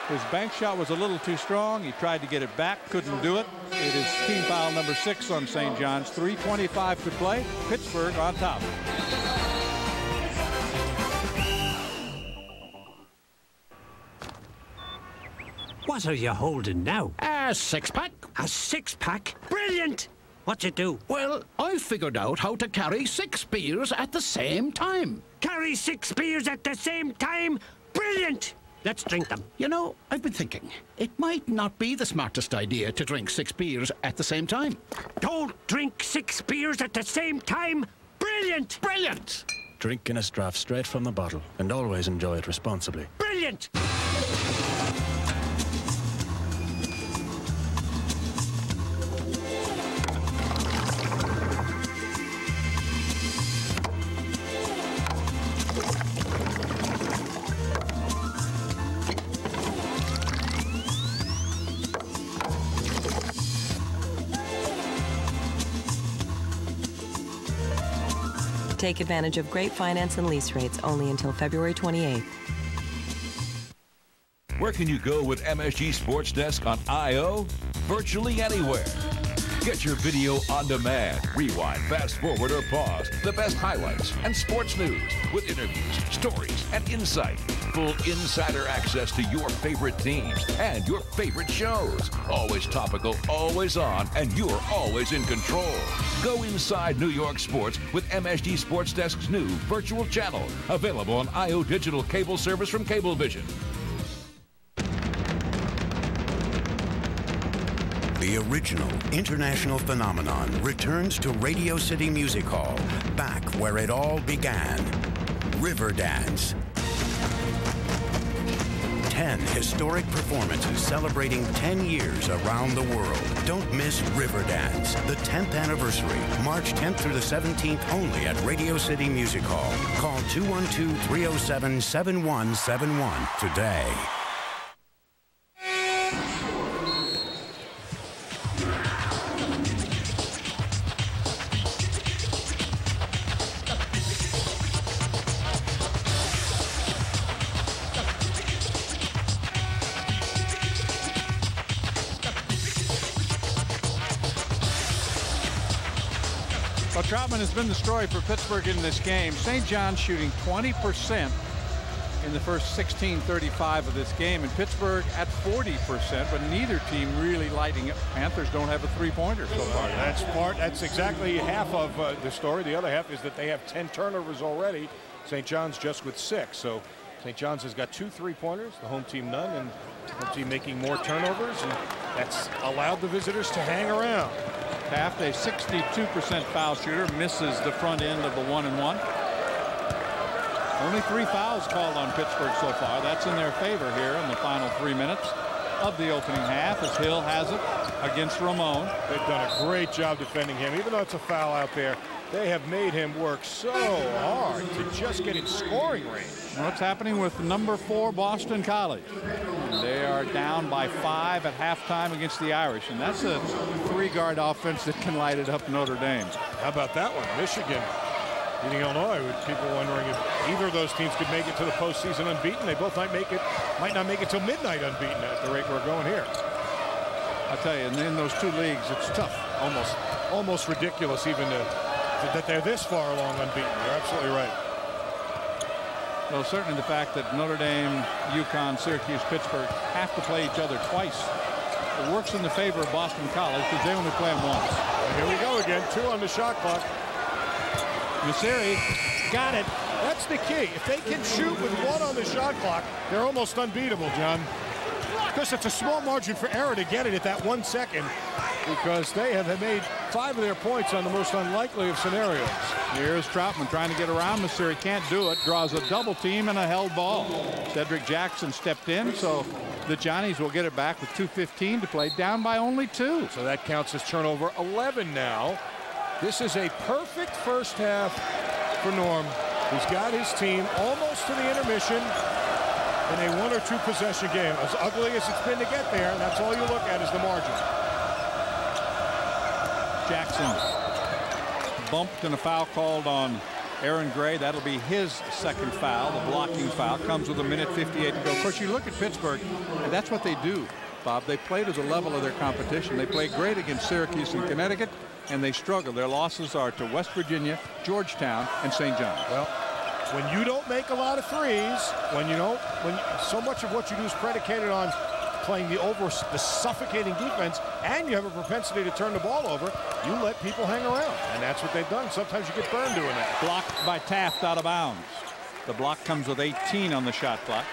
His bank shot was a little too strong. He tried to get it back, couldn't do it. It is team foul number 6 on St. John's. 3:25 to play. Pittsburgh on top. What are you holding now? A six-pack. A six-pack? Brilliant! What'd you do? Well, I figured out how to carry 6 beers at the same time. Carry 6 beers at the same time? Brilliant! Let's drink them. You know, I've been thinking, it might not be the smartest idea to drink 6 beers at the same time. Don't drink 6 beers at the same time. Brilliant! Brilliant! Drink Guinness draft straight from the bottle and always enjoy it responsibly. Brilliant! Take advantage of great finance and lease rates only until February 28th. Where can you go with MSG Sports Desk on I.O.? Virtually anywhere. Get your video on demand, rewind, fast forward, or pause. The best highlights and sports news with interviews, stories, and insight. Full insider access to your favorite teams and your favorite shows. Always topical, always on, and you're always in control. Go inside New York sports with MSG Sports Desk's new virtual channel. Available on I.O. Digital Cable Service from Cablevision. The original international phenomenon returns to Radio City Music Hall, back where it all began. Riverdance. 10 historic performances celebrating 10 years around the world. Don't miss Riverdance, the 10th anniversary, March 10th through the 17th, only at Radio City Music Hall. Call 212-307-7171 today. Well, Troutman has been the story for Pittsburgh in this game. St. John's shooting 20% in the first 16:35 of this game, and Pittsburgh at 40%, but neither team really lighting it. Panthers don't have a three-pointer so far. That's exactly half of the story. The other half is that they have 10 turnovers already. St. John's just with 6. So St. John's has got 2 3-pointers, the home team none, and the home team making more turnovers, and that's allowed the visitors to hang around. Taft, a 62% foul shooter, misses the front end of the 1-and-1. Only 3 fouls called on Pittsburgh so far. That's in their favor here in the final 3 minutes of the opening half, as Hill has it against Ramon. They've done a great job defending him. Even though it's a foul out there, they have made him work so hard to just get in scoring range. What's happening with number 4 Boston College? They are down by 5 at halftime against the Irish, and that's a 3-guard offense that can light it up Notre Dame. How about that one? Michigan beating Illinois, with people wondering if either of those teams could make it to the postseason unbeaten. They both might not make it till midnight unbeaten at the rate we're going here. I tell you, in those 2 leagues, it's tough. Almost ridiculous even that they're this far along unbeaten. You're absolutely right. Well, certainly the fact that Notre Dame, UConn, Syracuse, Pittsburgh have to play each other twice. It works in the favor of Boston College because they only play them once. And here we go again. 2 on the shot clock. Nassiri got it. That's the key. If they can shoot with 1 on the shot clock, they're almost unbeatable, John. Because it's a small margin for error to get it at that 1 second, because they have made 5 of their points on the most unlikely of scenarios. Here's Troutman trying to get around Nassiri. Can't do it. Draws a double team and a held ball. Cedric Jackson stepped in, so the Johnnies will get it back with 2:15 to play, down by only 2. So that counts as turnover 11 now. This is a perfect first half for Norm. He's got his team almost to the intermission in a 1 or 2 possession game. As ugly as it's been to get there, and that's all you look at is the margin. Jackson Bumped and a foul called on Aaron Gray. That'll be his 2nd foul. The blocking foul comes with 1:58 to go. Of course, you look at Pittsburgh, and that's what they do, Bob. They play to the level of their competition. They play great against Syracuse and Connecticut, and they struggle. Their losses are to West Virginia, Georgetown, and St. John's. Well, when you don't make a lot of threes, so much of what you do is predicated on playing the suffocating defense, and you have a propensity to turn the ball over, you let people hang around, and that's what they've done. Sometimes you get burned doing that. Blocked by Taft out of bounds. The block comes with 18 on the shot clock.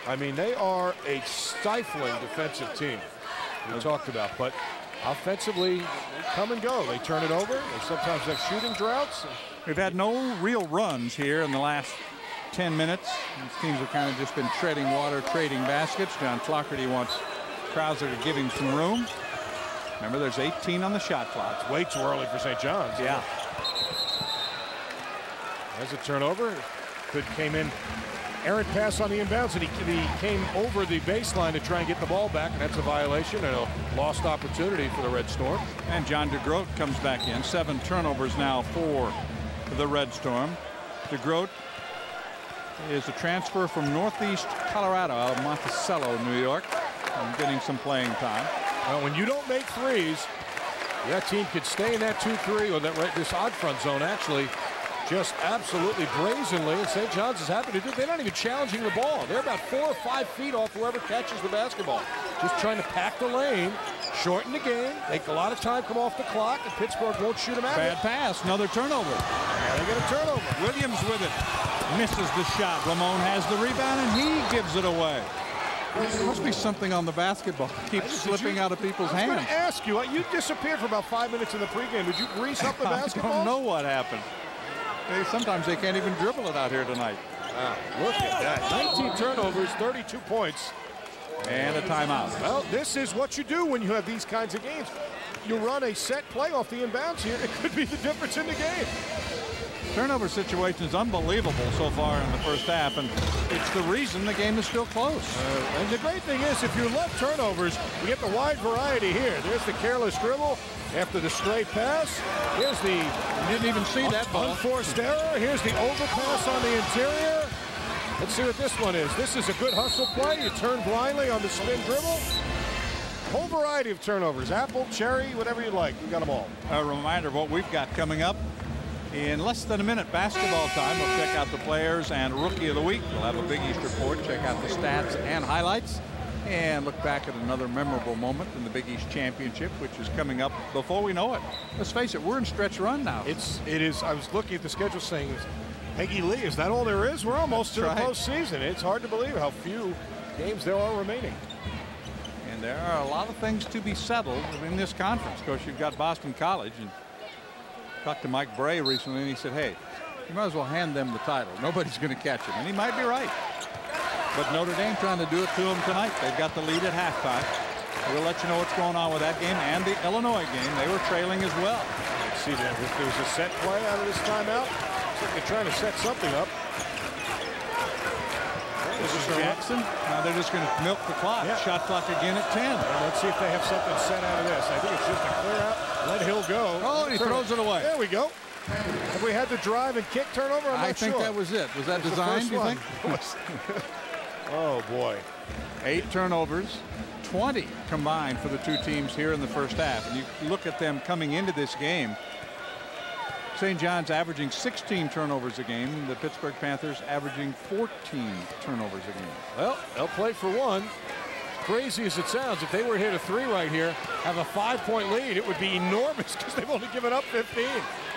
I mean, they are a stifling defensive team, we talked about, but offensively, they come and go. They turn it over. They sometimes have shooting droughts. We've had no real runs here in the last 10 minutes. These teams have kind of just been treading water, trading baskets. John Flaherty wants Krauser to give him some room. Remember, there's 18 on the shot clock. It's way too early for St. John's. Yeah. As a turnover, Pitt came in. Errant pass on the inbounds, and he came over the baseline to try and get the ball back, and that's a violation and a lost opportunity for the Red Storm. And John DeGroat comes back in. 7 turnovers now for the Red Storm. DeGroat is a transfer from Northeast Colorado out of Monticello, New York, and getting some playing time. Well, when you don't make threes, that team could stay in that 2-3 or this odd front zone actually just absolutely brazenly, and St. John's is happy to do it. They're not even challenging the ball. They're about 4 or 5 feet off whoever catches the basketball. Just trying to pack the lane, shorten the game, make a lot of time come off the clock, and Pittsburgh won't shoot them out. Bad pass, another turnover. Yeah, they get a turnover. Williams with it. Misses the shot. Ramon has the rebound, and he gives it away. There must be something on the basketball. Keeps slipping out of people's hands. I was going to ask you, you disappeared for about 5 minutes in the pregame. Did you grease up the basketball? I don't know what happened. Sometimes they can't even dribble it out here tonight. Wow, look at that. 19 turnovers, 32 points. And a timeout. Well, this is what you do when you have these kinds of games. You run a set play off the inbounds here. It could be the difference in the game. Turnover situation is unbelievable so far in the first half, and it's the reason the game is still close. And the great thing is, if you love turnovers, you get the wide variety here. There's the careless dribble after the straight pass. Here's the you didn't even see that ball. Unforced error. Here's the overpass on the interior. Let's see what this one is. This is a good hustle play. You turn blindly on the spin dribble. Whole variety of turnovers. Apple, cherry, whatever you like. We got them all. A reminder of what we've got coming up. In less than a minute, basketball time. We'll check out the players and Rookie of the Week. We'll have a Big East report, check out the stats and highlights, and look back at another memorable moment in the Big East Championship, which is coming up before we know it. Let's face it, we're in stretch run now. It is. I was looking at the schedule saying, Peggy Lee, is that all there is? We're almost to the postseason. It's hard to believe how few games there are remaining. And there are a lot of things to be settled in this conference. Of course, you've got Boston College, and Talked to Mike Bray recently, and he said, hey, you might as well hand them the title. Nobody's going to catch him. And he might be right. But Notre Dame trying to do it to them tonight. They've got the lead at halftime. We'll let you know what's going on with that game and the Illinois game. They were trailing as well. Let's see that. If there's a set play out of this timeout, looks like they're trying to set something up. This is Jackson. Now they're just going to milk the clock. Yeah. Shot clock again at 10. Well, let's see if they have something set out of this. I think it's just a clear out. Let Hill go. Oh, and he throws it away. There we go. Have we had the drive and kick turnover? I'm not sure. I think that was it. Was that designed, do you think? Oh, boy. 8 turnovers, 20 combined for the two teams here in the first half. And you look at them coming into this game. St. John's averaging 16 turnovers a game. The Pittsburgh Panthers averaging 14 turnovers a game. Well, they'll play for one. Crazy as it sounds, if they were to hit a 3 right here, have a 5-point lead, it would be enormous because they've only given up 15.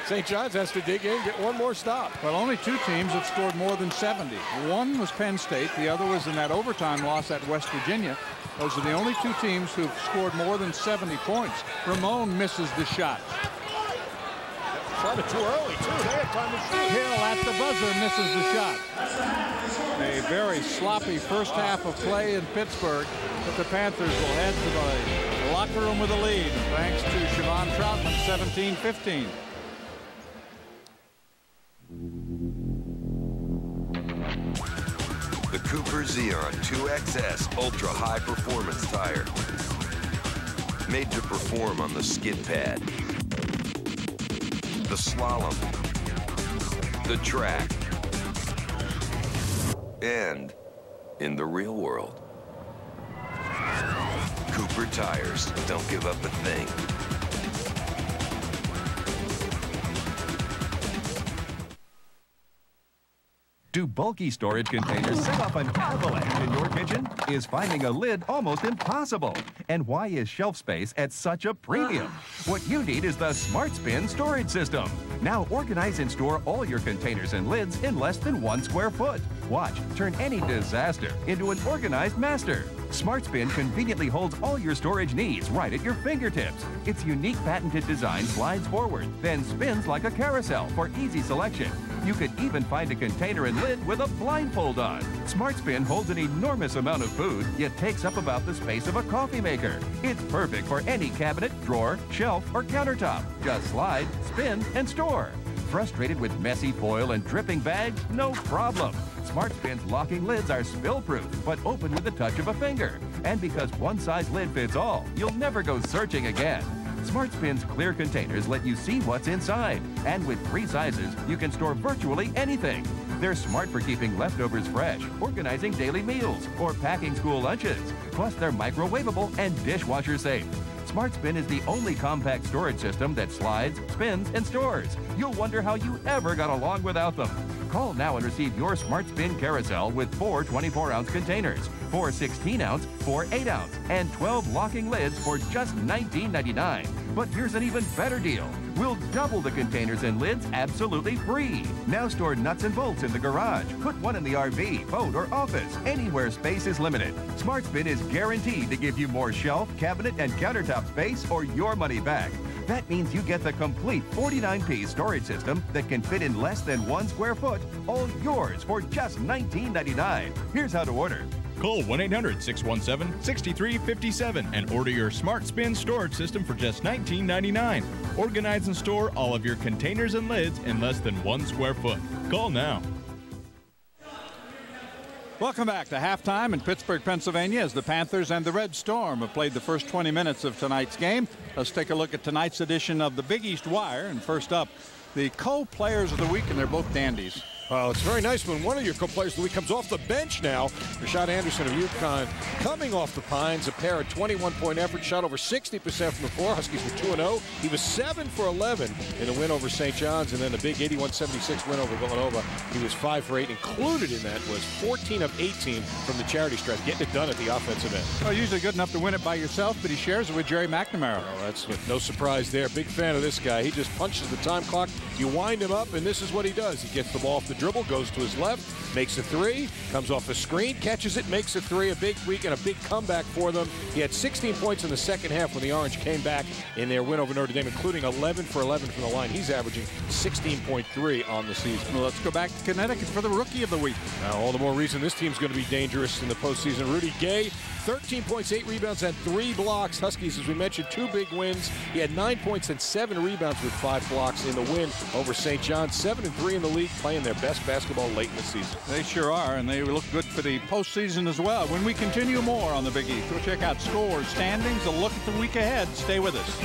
St. John's has to dig in, get one more stop. Well, only 2 teams have scored more than 70. One was Penn State. The other was in that overtime loss at West Virginia. Those are the only 2 teams who've scored more than 70 points. Ramon misses the shot. Shot it too early, too. They had time to shoot. Hill at the buzzer misses the shot. A very sloppy first half of play in Pittsburgh, but the Panthers will head to the locker room with a lead thanks to Siobhan Troutman, 17-15. The Cooper Xeon 2XS Ultra High Performance Tire. Made to perform on the skid pad, the slalom, the track, and in the real world. Cooper tires don't give up a thing. Do bulky storage containers set off an avalanche in your kitchen? Is finding a lid almost impossible? And why is shelf space at such a premium? What you need is the Smart Spin storage system. Now organize and store all your containers and lids in less than 1 square foot. Watch, turn any disaster into an organized master. Smart Spin conveniently holds all your storage needs right at your fingertips. Its unique patented design slides forward, then spins like a carousel for easy selection. You could even find a container and lid with a blindfold on. Smart Spin holds an enormous amount of food, yet takes up about the space of a coffee maker. It's perfect for any cabinet, drawer, shelf, or countertop. Just slide, spin, and store. Frustrated with messy foil and dripping bags? No problem. Smart Spin's locking lids are spill-proof, but open with the touch of a finger. And because one size lid fits all, you'll never go searching again. Smart Spin's clear containers let you see what's inside. And with 3 sizes, you can store virtually anything. They're smart for keeping leftovers fresh, organizing daily meals, or packing school lunches. Plus, they're microwavable and dishwasher safe. Smart Spin is the only compact storage system that slides, spins, and stores. You'll wonder how you ever got along without them. Call now and receive your Smart Spin carousel with 4 24-ounce containers, 4 16-ounce, 4 8-ounce, and 12 locking lids for just $19.99. But here's an even better deal. We'll double the containers and lids absolutely free. Now store nuts and bolts in the garage. Put one in the RV, boat, or office, anywhere space is limited. Smart Spin is guaranteed to give you more shelf, cabinet, and countertop space or your money back. That means you get the complete 49-piece storage system that can fit in less than 1 square foot, all yours for just $19.99. Here's how to order. Call 1-800-617-6357 and order your Smart Spin storage system for just $19.99. Organize and store all of your containers and lids in less than 1 square foot. Call now. Welcome back to halftime in Pittsburgh, Pennsylvania, as the Panthers and the Red Storm have played the first 20 minutes of tonight's game. Let's take a look at tonight's edition of the Big East Wire. And first up, the co-players of the week, and they're both dandies. Oh, it's very nice when one of your co-players of the week comes off the bench now. Rashad Anderson of UConn coming off the Pines, a pair of 21-point efforts, shot over 60% from the floor. Huskies were 2-0. He was 7 for 11 in a win over St. John's, and then a big 81-76 win over Villanova. He was 5 for 8. Included in that was 14 of 18 from the charity stripe, getting it done at the offensive end. Well, usually good enough to win it by yourself, but he shares it with Jerry McNamara. Oh, that's no surprise there. Big fan of this guy. He just punches the time clock. You wind him up, and this is what he does. He gets the ball off the dribble, goes to his left, makes a three, comes off a screen, catches it, makes a three. A big week and a big comeback for them. He had 16 points in the second half when the Orange came back in their win over Notre Dame, including 11 for 11 from the line. He's averaging 16.3 on the season. Well, let's go back to Connecticut for the Rookie of the Week. Now, all the more reason this team's going to be dangerous in the postseason. Rudy Gay, 13 points, 8 rebounds, and 3 blocks. Huskies, as we mentioned, 2 big wins. He had 9 points and 7 rebounds with 5 blocks in the win over St. John. 7-3 in the league, playing their best basketball late in the season. They sure are, and they look good for the postseason as well. When we continue more on the Big East, we'll check out scores, standings, a look at the week ahead. Stay with us.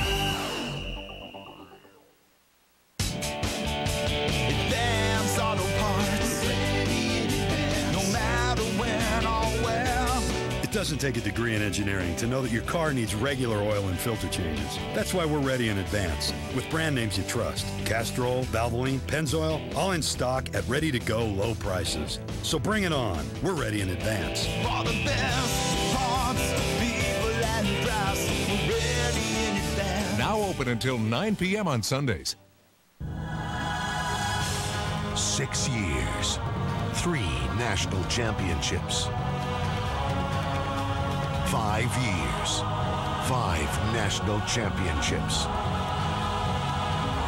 It doesn't take a degree in engineering to know that your car needs regular oil and filter changes. That's why we're ready in advance with brand names you trust. Castrol, Valvoline, Pennzoil, all in stock at ready-to-go low prices. So bring it on. We're ready in advance. For the best parts, people and price, we're ready in advance. Now open until 9 p.m. on Sundays. 6 years, 3 national championships. 5 years, 5 national championships.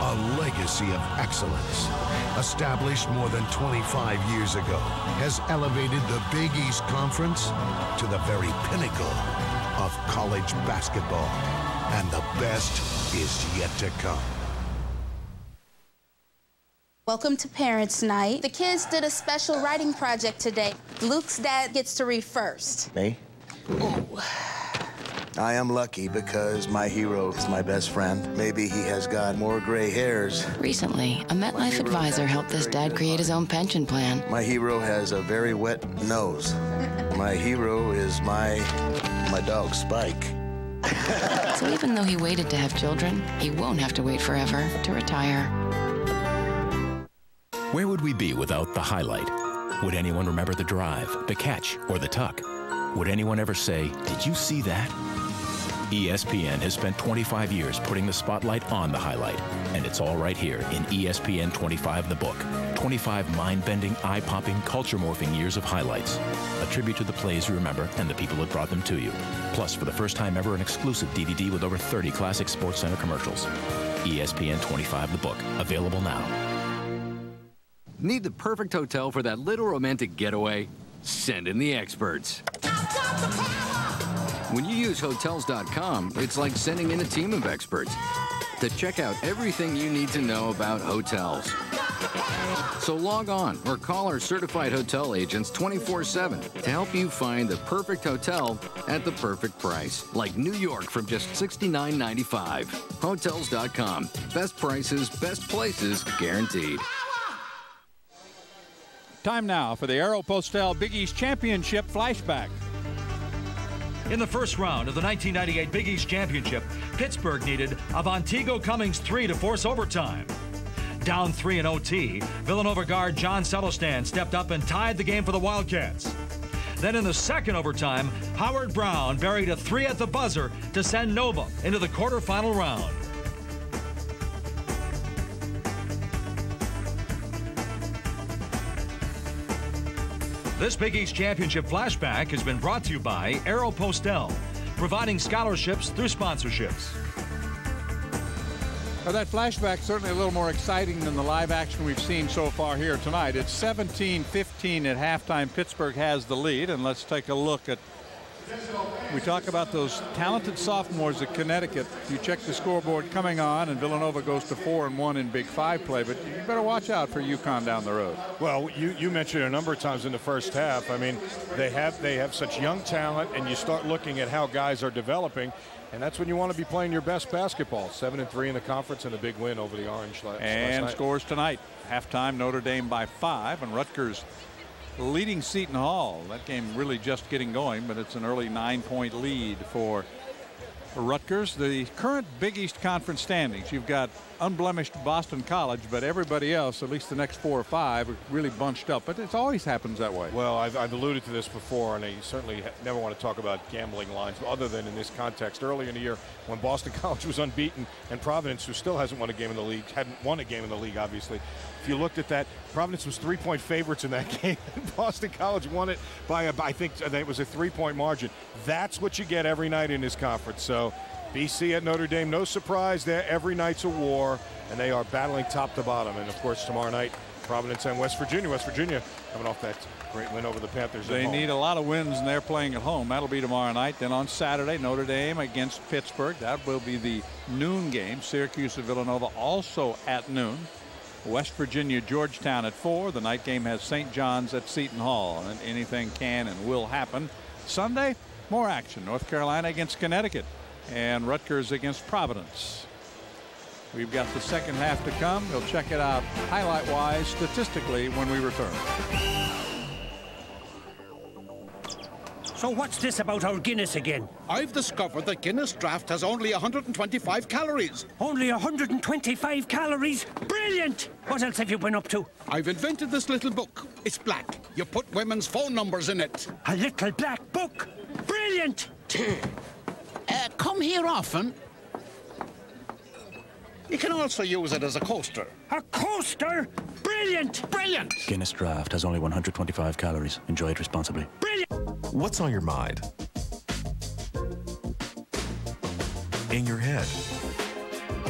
A legacy of excellence, established more than 25 years ago, has elevated the Big East Conference to the very pinnacle of college basketball. And the best is yet to come. Welcome to Parents' Night. The kids did a special writing project today. Luke's dad gets to read first. Me? Ooh. I am lucky because my hero is my best friend. Maybe he has got more gray hairs. Recently, a MetLife advisor helped this dad create his own pension plan. My hero has a very wet nose. My hero is my dog, Spike. So even though he waited to have children, he won't have to wait forever to retire. Where would we be without the highlight? Would anyone remember the drive, the catch, or the tuck? Would anyone ever say, "Did you see that?" ESPN has spent 25 years putting the spotlight on the highlight, and it's all right here in ESPN 25 The Book. 25 mind-bending, eye-popping, culture-morphing years of highlights. A tribute to the plays you remember and the people that brought them to you. Plus, for the first time ever, an exclusive DVD with over 30 classic SportsCenter commercials. ESPN 25 The Book, available now. Need the perfect hotel for that little romantic getaway? Send in the experts. When you use Hotels.com, it's like sending in a team of experts to check out everything you need to know about hotels. So log on or call our certified hotel agents 24/7 to help you find the perfect hotel at the perfect price. Like New York from just $69.95. Hotels.com. Best prices, best places, guaranteed. Time now for the Aeropostale Big East Championship flashback. In the first round of the 1998 Big East Championship, Pittsburgh needed a Vonteego Cummings 3 to force overtime. Down 3 in OT, Villanova guard John Settlestan stepped up and tied the game for the Wildcats. Then in the second overtime, Howard Brown buried a 3 at the buzzer to send Nova into the quarterfinal round. This Big East Championship flashback has been brought to you by Aeropostale, providing scholarships through sponsorships. Well, that flashback certainly a little more exciting than the live action we've seen so far here tonight. It's 17-15 at halftime. Pittsburgh has the lead, and let's take a look at. We talk about those talented sophomores at Connecticut. You check the scoreboard coming on, and Villanova goes to 4-1 in Big Five play, but you better watch out for UConn down the road. Well, you mentioned a number of times in the first half. I mean, they have such young talent, and you start looking at how guys are developing, and that's when you want to be playing your best basketball. 7-3 in the conference and a big win over the Orange last night. Scores tonight. Halftime, Notre Dame by 5, and Rutgers leading Seton Hall. That game really just getting going, but it's an early 9-point lead for Rutgers. The current Big East Conference standings, you've got unblemished Boston College, but everybody else, at least the next 4 or 5, are really bunched up. But it always happens that way. Well, I've alluded to this before, and I certainly never want to talk about gambling lines other than in this context. Earlier in the year, when Boston College was unbeaten, and Providence, who still hasn't won a game in the league, hadn't won a game in the league, obviously. If you looked at that, Providence was 3-point favorites in that game. Boston College won it by, I think it was a 3-point margin. That's what you get every night in this conference. So BC at Notre Dame, no surprise there. Every night's a war, and they are battling top to bottom. And, of course, tomorrow night, Providence and West Virginia. West Virginia coming off that great win over the Panthers. They need a lot of wins, and they're playing at home. That'll be tomorrow night. Then on Saturday, Notre Dame against Pittsburgh. That will be the noon game. Syracuse and Villanova also at noon. West Virginia, Georgetown at 4. The night game has St. John's at Seton Hall, and anything can and will happen. Sunday, more action. North Carolina against Connecticut, and Rutgers against Providence. We've got the second half to come. We'll check it out highlight-wise, statistically, when we return. So what's this about our Guinness again? I've discovered that Guinness Draft has only 125 calories. Only 125 calories? Brilliant! What else have you been up to? I've invented this little book. It's black. You put women's phone numbers in it. A little black book? Brilliant! Come here often. You can also use it as a coaster. A coaster? Brilliant! Brilliant! Guinness Draft has only 125 calories. Enjoy it responsibly. Brilliant! What's on your mind? In your head?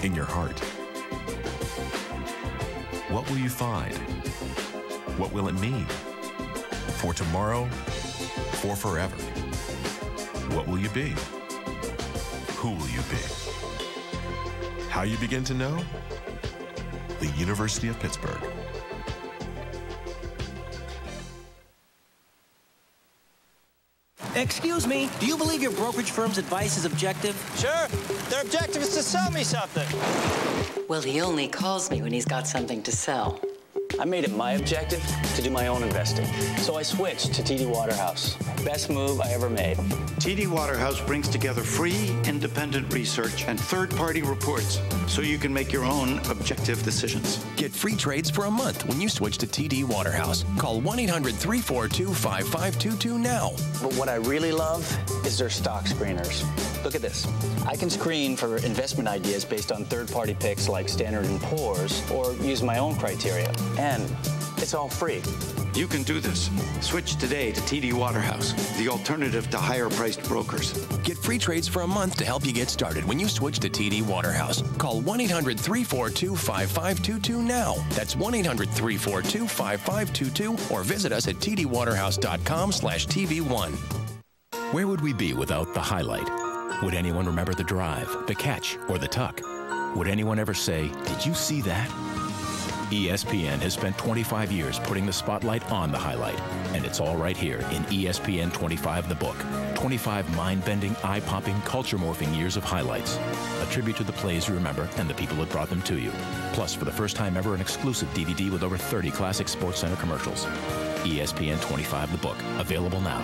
In your heart? What will you find? What will it mean? For tomorrow? For forever? What will you be? Who will you be? How you begin to know? The University of Pittsburgh. Excuse me, do you believe your brokerage firm's advice is objective? Sure. Their objective is to sell me something. Well, he only calls me when he's got something to sell. I made it my objective to do my own investing. So I switched to TD Waterhouse. Best move I ever made. TD Waterhouse brings together free, independent research and third-party reports so you can make your own objective decisions. Get free trades for a month when you switch to TD Waterhouse. Call 1-800-342-5522 now. But what I really love is their stock screeners. Look at this. I can screen for investment ideas based on third-party picks like Standard & Poor's or use my own criteria. And it's all free. You can do this. Switch today to TD Waterhouse, the alternative to higher-priced brokers. Get free trades for a month to help you get started when you switch to TD Waterhouse. Call 1-800-342-5522 now. That's 1-800-342-5522 or visit us at tdwaterhouse.com/TV1. Where would we be without the highlight? Would anyone remember the drive, the catch, or the tuck? Would anyone ever say, "Did you see that?" ESPN has spent 25 years putting the spotlight on the highlight, and it's all right here in ESPN 25 The Book. 25 mind-bending, eye-popping, culture-morphing years of highlights. A tribute to the plays you remember and the people that brought them to you. Plus, for the first time ever, an exclusive DVD with over 30 classic SportsCenter commercials. ESPN 25 The Book, available now.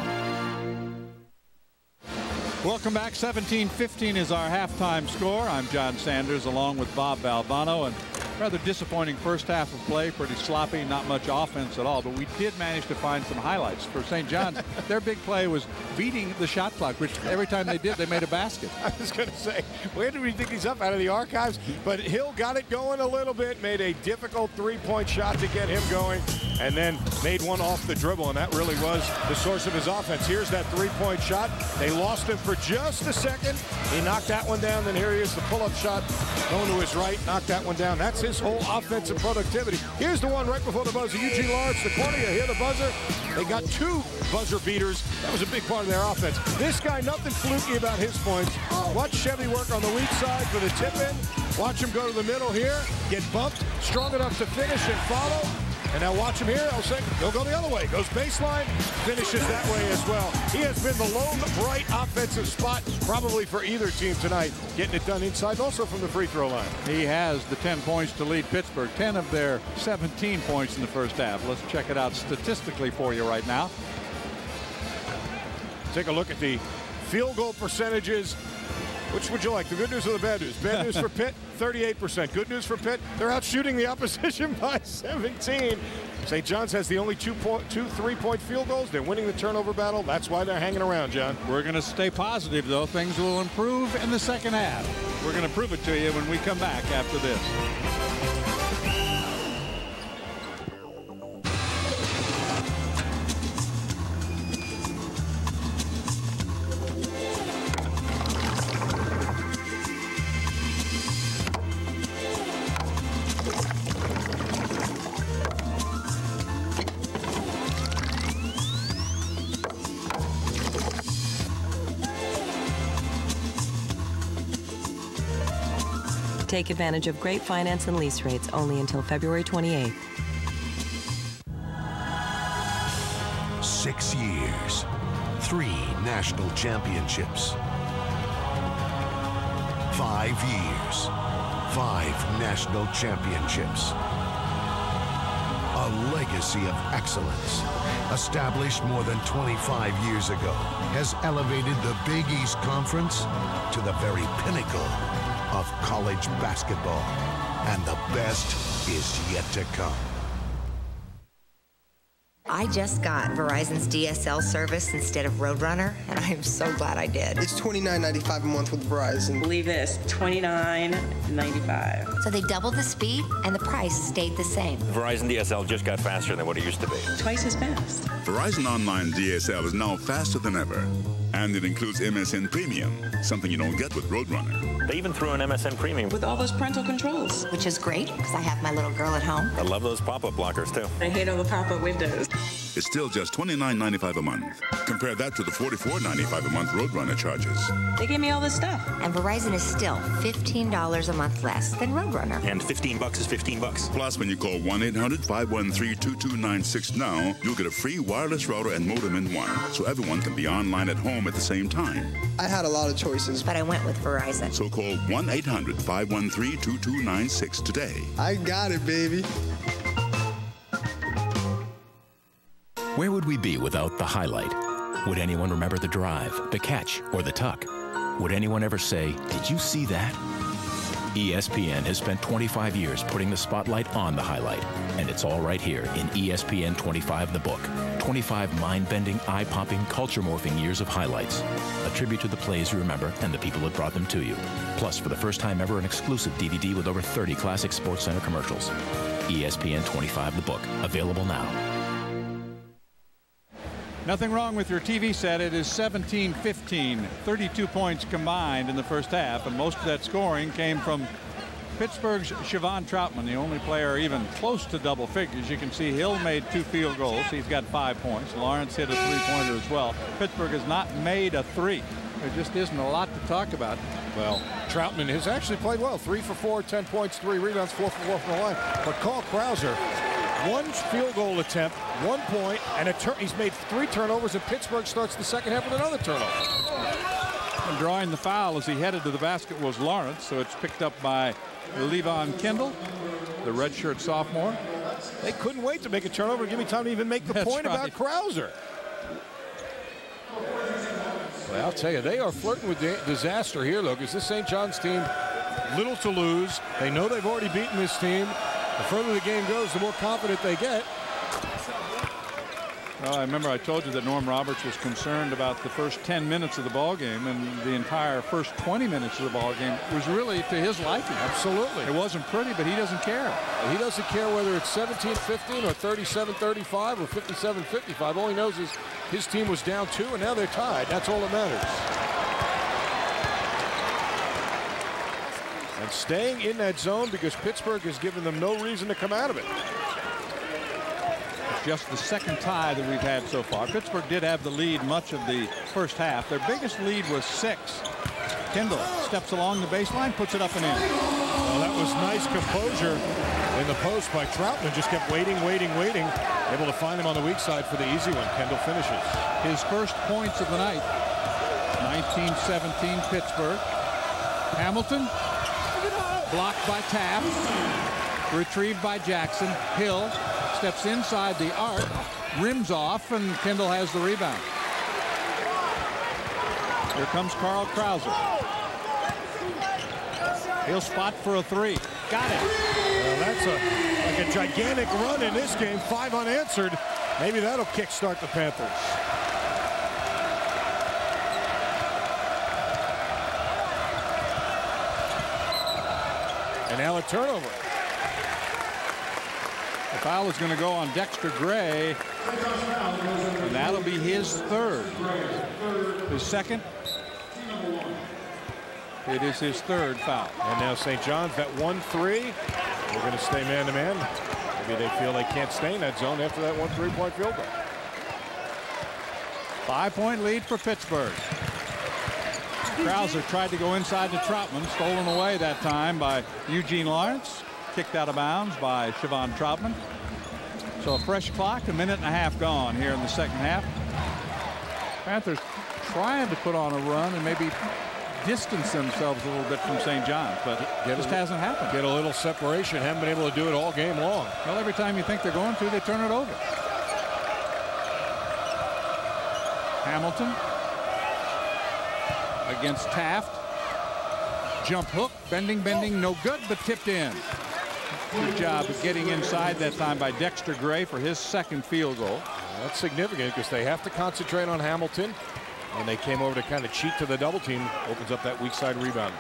Welcome back. 17-15 is our halftime score. I'm John Sanders along with Bob Valvano, and rather disappointing first half of play, pretty sloppy, not much offense at all, but we did manage to find some highlights. For St. John's, their big play was beating the shot clock, which every time they did, they made a basket. I was going to say, where do we think he's up out of the archives? But Hill got it going a little bit, made a difficult three-point shot to get him going, and then made one off the dribble, and that really was the source of his offense. Here's that three-point shot. They lost him for just a second. He knocked that one down, then here he is, the pull-up shot going to his right, knocked that one down. That's his whole offensive productivity. Here's the one right before the buzzer. Eugene Lawrence, the corner, you hear the buzzer. They got two buzzer beaters. That was a big part of their offense. This guy, nothing fluky about his points. Watch Chevy work on the weak side for the tip-in. Watch him go to the middle here, get bumped, strong enough to finish and follow. And now watch him here. He'll go the other way. Goes baseline, finishes that way as well. He has been the lone bright offensive spot probably for either team tonight, getting it done inside, also from the free throw line. He has the 10 points to lead Pittsburgh, 10 of their 17 points in the first half. Let's check it out statistically for you right now. Take a look at the field goal percentages Which would you like, the good news or the bad news? Bad news for Pitt, 38%. Good news for Pitt, they're out shooting the opposition by 17. St. John's has the only two 3-point field goals. They're winning the turnover battle. That's why they're hanging around, John. We're going to stay positive, though. Things will improve in the second half. We're going to prove it to you when we come back after this. Take advantage of great finance and lease rates only until February 28th. 6 years, 3 national championships. 5 years, 5 national championships. A legacy of excellence, established more than 25 years ago, has elevated the Big East Conference to the very pinnacle of college basketball, and the best is yet to come. I just got Verizon's DSL service instead of Roadrunner, and I am so glad I did. It's $29.95 a month with Verizon. Believe this, $29.95. So they doubled the speed, and the price stayed the same. Verizon DSL just got faster than what it used to be. Twice as fast. Verizon Online DSL is now faster than ever. And it includes MSN Premium, something you don't get with Roadrunner. They even threw in MSN Premium. With all those parental controls. Which is great, because I have my little girl at home. I love those pop-up blockers, too. I hate all the pop-up windows. It's still just $29.95 a month. Compare that to the $44.95 a month Roadrunner charges. They gave me all this stuff. And Verizon is still $15 a month less than Roadrunner. And $15 is $15. Plus, when you call 1-800-513-2296 now, you'll get a free wireless router and modem in one, so everyone can be online at home at the same time. I had a lot of choices, but I went with Verizon. So call 1-800-513-2296 today. I got it, baby. Where would we be without the highlight? Would anyone remember the drive, the catch, or the tuck? Would anyone ever say, "Did you see that?" ESPN has spent 25 years putting the spotlight on the highlight, and it's all right here in ESPN 25 the book. 25 mind-bending, eye-popping, culture-morphing years of highlights. A tribute to the plays you remember and the people that brought them to you. Plus, for the first time ever, an exclusive DVD with over 30 classic SportsCenter commercials. ESPN 25 the book, available now. Nothing wrong with your TV set. It is 17-15, 32 points combined in the first half, and most of that scoring came from Pittsburgh's Siobhan Troutman, the only player even close to double figures. You can see Hill made 2 field goals. He's got 5 points. Lawrence hit a 3-pointer as well. Pittsburgh has not made a 3. There just isn't a lot to talk about. Well, Troutman has actually played well. 3 for 4, 10 points, 3 rebounds, 4 for 4 from the line. But Carl Krauser, 1 field goal attempt, 1 point, and he's made 3 turnovers, and Pittsburgh starts the second half with another turnover. And drawing the foul as he headed to the basket was Lawrence, so it's picked up by Levon Kendall, the redshirt sophomore. They couldn't wait to make a turnover and give me time to even make the point about Krauser. Well, I'll tell you, they are flirting with disaster here, though, because this St. John's team, little to lose. They know they've already beaten this team. The further the game goes, the more confident they get. Well, I remember I told you that Norm Roberts was concerned about the first 10 minutes of the ball game, and the entire first 20 minutes of the ball game was really to his liking. Absolutely. It wasn't pretty, but he doesn't care. He doesn't care whether it's 17-15 or 37-35 or 57-55. All he knows is his team was down 2, and now they're tied. That's all that matters. And staying in that zone because Pittsburgh has given them no reason to come out of it. Just the second tie that we've had so far. Pittsburgh did have the lead much of the first half. Their biggest lead was 6. Kendall steps along the baseline, puts it up and in. Well, that was nice composure in the post by Troutman. Just kept waiting. Able to find him on the weak side for the easy one. Kendall finishes. His first points of the night. 19-17 Pittsburgh. Hamilton blocked by Taft. Retrieved by Jackson. Hill steps inside the arc, rims off, and Kendall has the rebound. Here comes Carl Krauser. He'll spot for a three. Got it. Well, that's like a gigantic run in this game. 5 unanswered. Maybe that'll kickstart the Panthers. And now a turnover. The foul is going to go on Dexter Gray, and that'll be his third. His second. It is his third foul. And now St. John's, that 1-3. They're going to stay man-to-man. Maybe they feel they can't stay in that zone after that 1 3-point field goal. 5-point lead for Pittsburgh. Krauser tried to go inside to Troutman, stolen away that time by Eugene Lawrence, kicked out of bounds by Siobhan Troutman. So a fresh clock, 1.5 minutes gone here in the second half. Panthers trying to put on a run and maybe distance themselves a little bit from St. John's, but it just hasn't happened. Get a little separation. Haven't been able to do it all game long. Well, every time you think they're going to, they turn it over. Hamilton against Taft. Jump hook, bending, no good, but tipped in. Good job of getting inside that time by Dexter Gray for his second field goal. That's significant because they have to concentrate on Hamilton. And they came over to kind of cheat to the double team. Opens up that weak side rebound.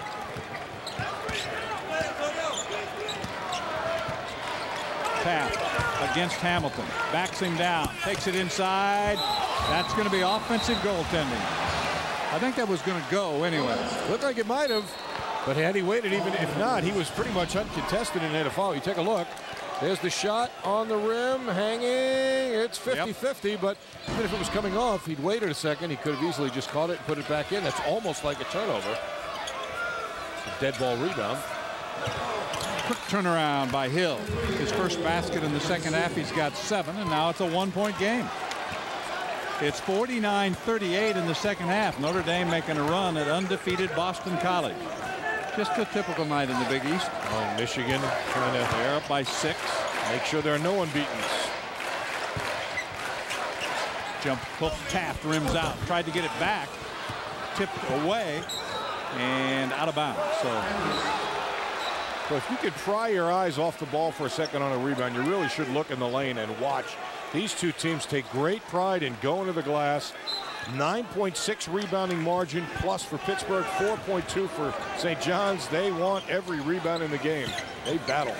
Taft against Hamilton. Backs him down. Takes it inside. That's going to be offensive goaltending. I think that was going to go anyway. Looked like it might have. But had he waited, even if not, he was pretty much uncontested and had a foul. You take a look. There's the shot on the rim, hanging. It's 50-50, but even if it was coming off, he'd waited a second. He could have easily just caught it and put it back in. That's almost like a turnover. A dead ball rebound. Quick turnaround by Hill. His first basket in the second half. He's got 7, and now it's a 1-point game. It's 49-38 in the second half. Notre Dame making a run at undefeated Boston College. Just a typical night in the Big East. Oh, Michigan trying to, they're up by 6. Make sure there are no unbeatens. Jump hook, Taft rims out. Tried to get it back. Tipped away and out of bounds. So if you could pry your eyes off the ball for a second on a rebound, you really should look in the lane and watch. These two teams take great pride in going to the glass. 9.6 rebounding margin plus for Pittsburgh, 4.2 for St. John's. They want every rebound in the game. They battle.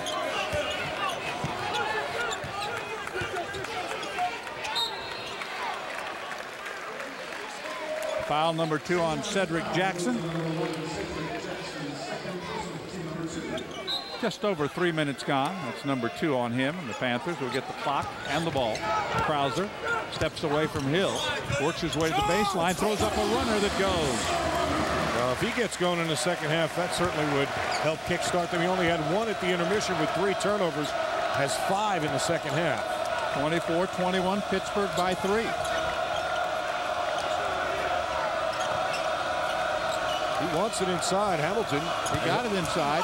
Foul number 2 on Cedric Jackson. Just over 3 minutes gone. That's number 2 on him, and the Panthers will get the clock and the ball. Krauser steps away from Hill, works his way to the baseline, throws up a runner that goes. Well, if he gets going in the second half, that certainly would help kickstart them. He only had 1 at the intermission with 3 turnovers, has 5 in the second half. 24-21, Pittsburgh by 3. He wants it inside. Hamilton. He got it inside.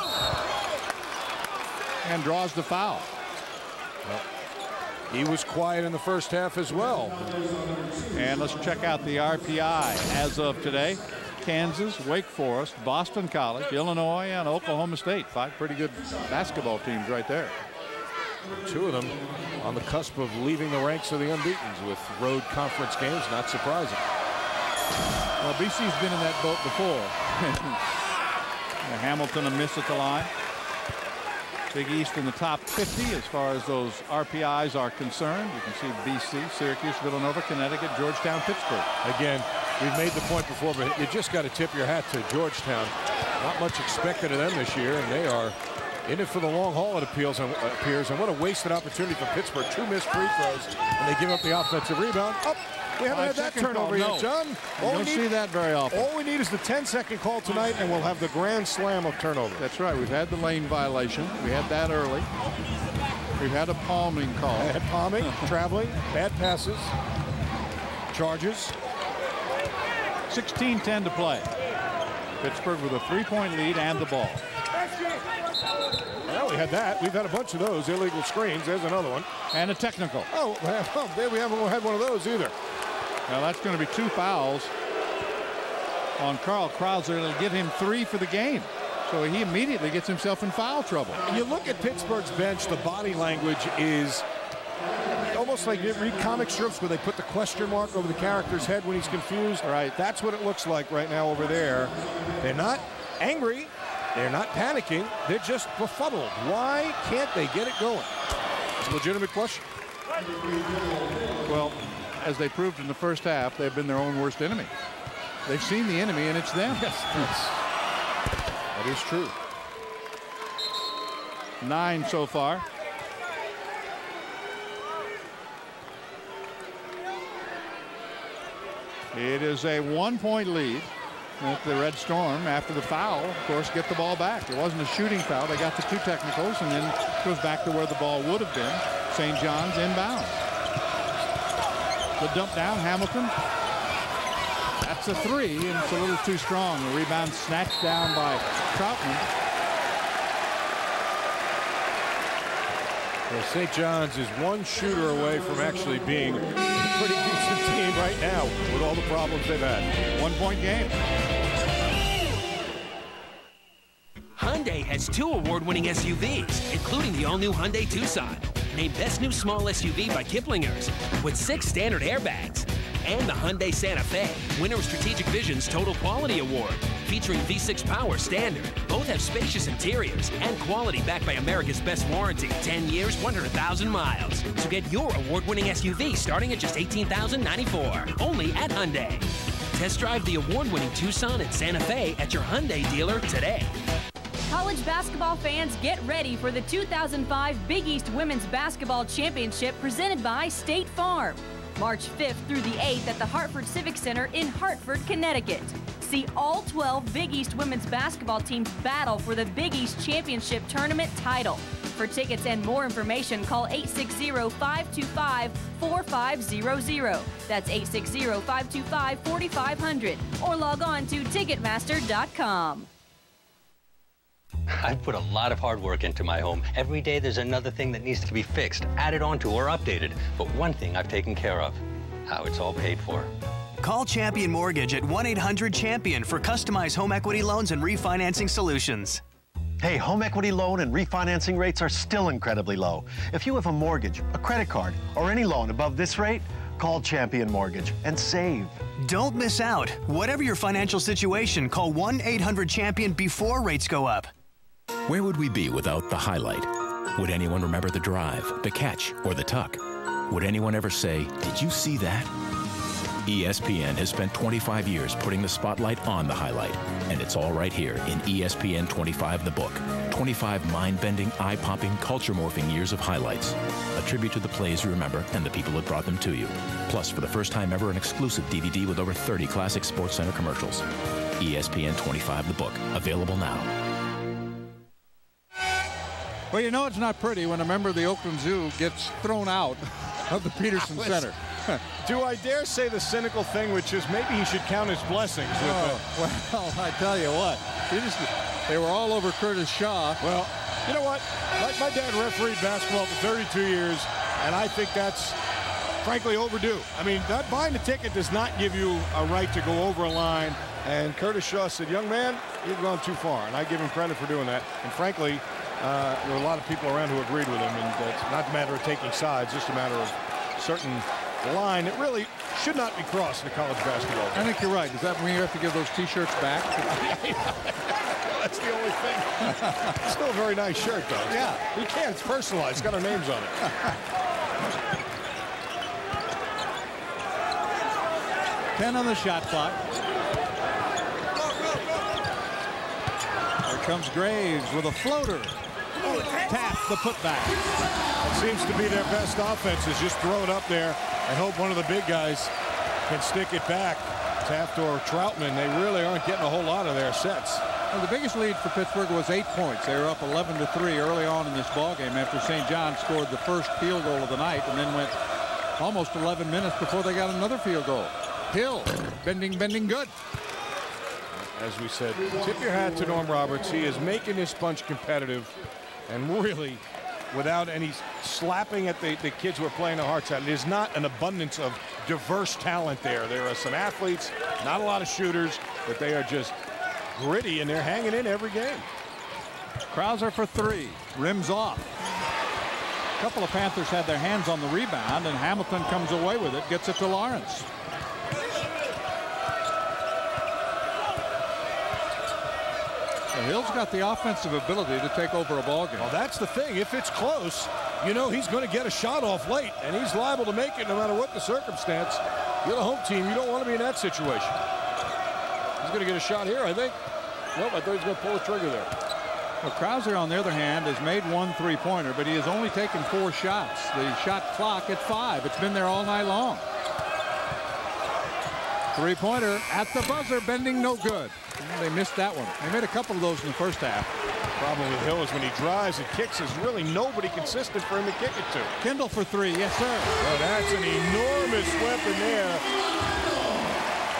And draws the foul. Well, he was quiet in the first half as well. And let's check out the RPI as of today. Kansas, Wake Forest, Boston College, Illinois, and Oklahoma State. 5 pretty good basketball teams right there. 2 of them on the cusp of leaving the ranks of the unbeatens with road conference games. Not surprising. Well, BC's been in that boat before. Hamilton a miss at the line. Big East in the top 50 as far as those RPIs are concerned. You can see BC, Syracuse, Villanova, Connecticut, Georgetown, Pittsburgh. Again, we've made the point before, but you just got to tip your hat to Georgetown. Not much expected of them this year, and they are in it for the long haul, it appears. And what a wasted opportunity for Pittsburgh. 2 missed free throws, and they give up the offensive rebound. Oh, we haven't had that turnover yet, John. You don't see that very often. All we need is the 10-second call tonight, and we'll have the grand slam of turnover. That's right. We've had the lane violation. We had that early. We've had a palming call. Had palming, traveling, bad passes, charges. 16-10 to play. Pittsburgh with a 3-point lead and the ball. Well, we had that. We've had a bunch of those illegal screens. There's another one. And a technical. Oh, there we haven't had one of those either. Now that's going to be 2 fouls on Carl Krauser. It'll give him 3 for the game. So he immediately gets himself in foul trouble. You look at Pittsburgh's bench, the body language is almost like you read comic strips where they put the question mark over the character's head when he's confused. Right. That's what it looks like right now over there. They're not angry. They're not panicking. They're just befuddled. Why can't they get it going? It's a legitimate question. Well, as they proved in the first half, they've been their own worst enemy. They've seen the enemy, and it's them. Yes, that is true. 9 so far. It is a 1-point lead. At the Red Storm, after the foul, of course, get the ball back. It wasn't a shooting foul. They got the 2 technicals, and then it goes back to where the ball would have been. St. John's inbound. The dump down, Hamilton. That's a 3, and it's a little too strong. The rebound snatched down by Troutman. Well, St. John's is 1 shooter away from actually being a pretty decent team right now with all the problems they've had. 1-point game. Hyundai has 2 award-winning SUVs, including the all-new Hyundai Tucson, named Best New Small SUV by Kiplinger's, with 6 standard airbags. And the Hyundai Santa Fe, winner of Strategic Vision's Total Quality Award, featuring V6 power standard. Both have spacious interiors and quality backed by America's best warranty, 10 years, 100,000 miles. So get your award-winning SUV starting at just $18,094, only at Hyundai. Test drive the award-winning Tucson and Santa Fe at your Hyundai dealer today. College basketball fans, get ready for the 2005 Big East Women's Basketball Championship presented by State Farm. March 5th through the 8th at the Hartford Civic Center in Hartford, Connecticut. See all 12 Big East women's basketball teams battle for the Big East Championship Tournament title. For tickets and more information, call 860-525-4500. That's 860-525-4500. Or log on to Ticketmaster.com. I've put a lot of hard work into my home. Every day there's another thing that needs to be fixed, added onto, or updated. But one thing I've taken care of, how it's all paid for. Call Champion Mortgage at 1-800-CHAMPION for customized home equity loans and refinancing solutions. Hey, home equity loan and refinancing rates are still incredibly low. If you have a mortgage, a credit card, or any loan above this rate, call Champion Mortgage and save. Don't miss out. Whatever your financial situation, call 1-800-CHAMPION before rates go up. Where would we be without the highlight? Would anyone remember the drive, the catch, or the tuck? Would anyone ever say, "Did you see that?" ESPN has spent 25 years putting the spotlight on the highlight, and it's all right here in ESPN 25 the book. 25 mind-bending, eye-popping, culture-morphing years of highlights. A tribute to the plays you remember and the people that brought them to you. Plus, for the first time ever, an exclusive DVD with over 30 classic SportsCenter commercials. ESPN 25 the book, available now. Well, you know it's not pretty when a member of the Oakland Zoo gets thrown out of the Peterson Center. Do I dare say the cynical thing, which is maybe he should count his blessings? Well, I tell you what, they were all over Curtis Shaw. Well, you know what? My dad refereed basketball for 32 years, and I think that's frankly overdue. I mean, that buying a ticket does not give you a right to go over a line. And Curtis Shaw said, "Young man, you've gone too far," and I give him credit for doing that. And frankly, there were a lot of people around who agreed with him, and it's not a matter of taking sides, just a matter of certain line that really should not be crossed in college basketball. I think you're right. Does that mean you have to give those T-shirts back? That's the only thing. It's still a very nice shirt, though. Yeah. You can. It's personalized. It's got our names on it. Ten on the shot clock. Here comes Graves with a floater. Taft the putback. It seems to be their best offense is just throw it up there and hope one of the big guys can stick it back. Taft or Troutman, they really aren't getting a whole lot of their sets. Well, the biggest lead for Pittsburgh was 8 points. They were up 11-3 early on in this ballgame after St. John scored the first field goal of the night and then went almost 11 minutes before they got another field goal. Hill, bending, good. As we said, tip your hat to Norm Roberts. He is making this bunch competitive and really without any slapping at the kids who are playing their hearts out. It is not an abundance of diverse talent there. There are some athletes, not a lot of shooters, but they are just gritty and they're hanging in every game. Krauser for three. Rims off. A couple of Panthers had their hands on the rebound, and Hamilton comes away with it, gets it to Lawrence. So Hill's got the offensive ability to take over a ball game. Well, that's the thing. If it's close, you know he's going to get a shot off late, and he's liable to make it no matter what the circumstance. You're the home team. You don't want to be in that situation. He's going to get a shot here, I think. Nope, I thought he was going to pull the trigger there. Well, Krauser, on the other hand, has made one three-pointer, but he has only taken 4 shots. The shot clock at 5. It's been there all night long. Three-pointer at the buzzer, bending no good. They missed that one. They made a couple of those in the first half. The problem with Hill is when he drives and kicks, there's really nobody consistent for him to kick it to. Kendall for 3, yes, sir. Oh, that's an enormous weapon there.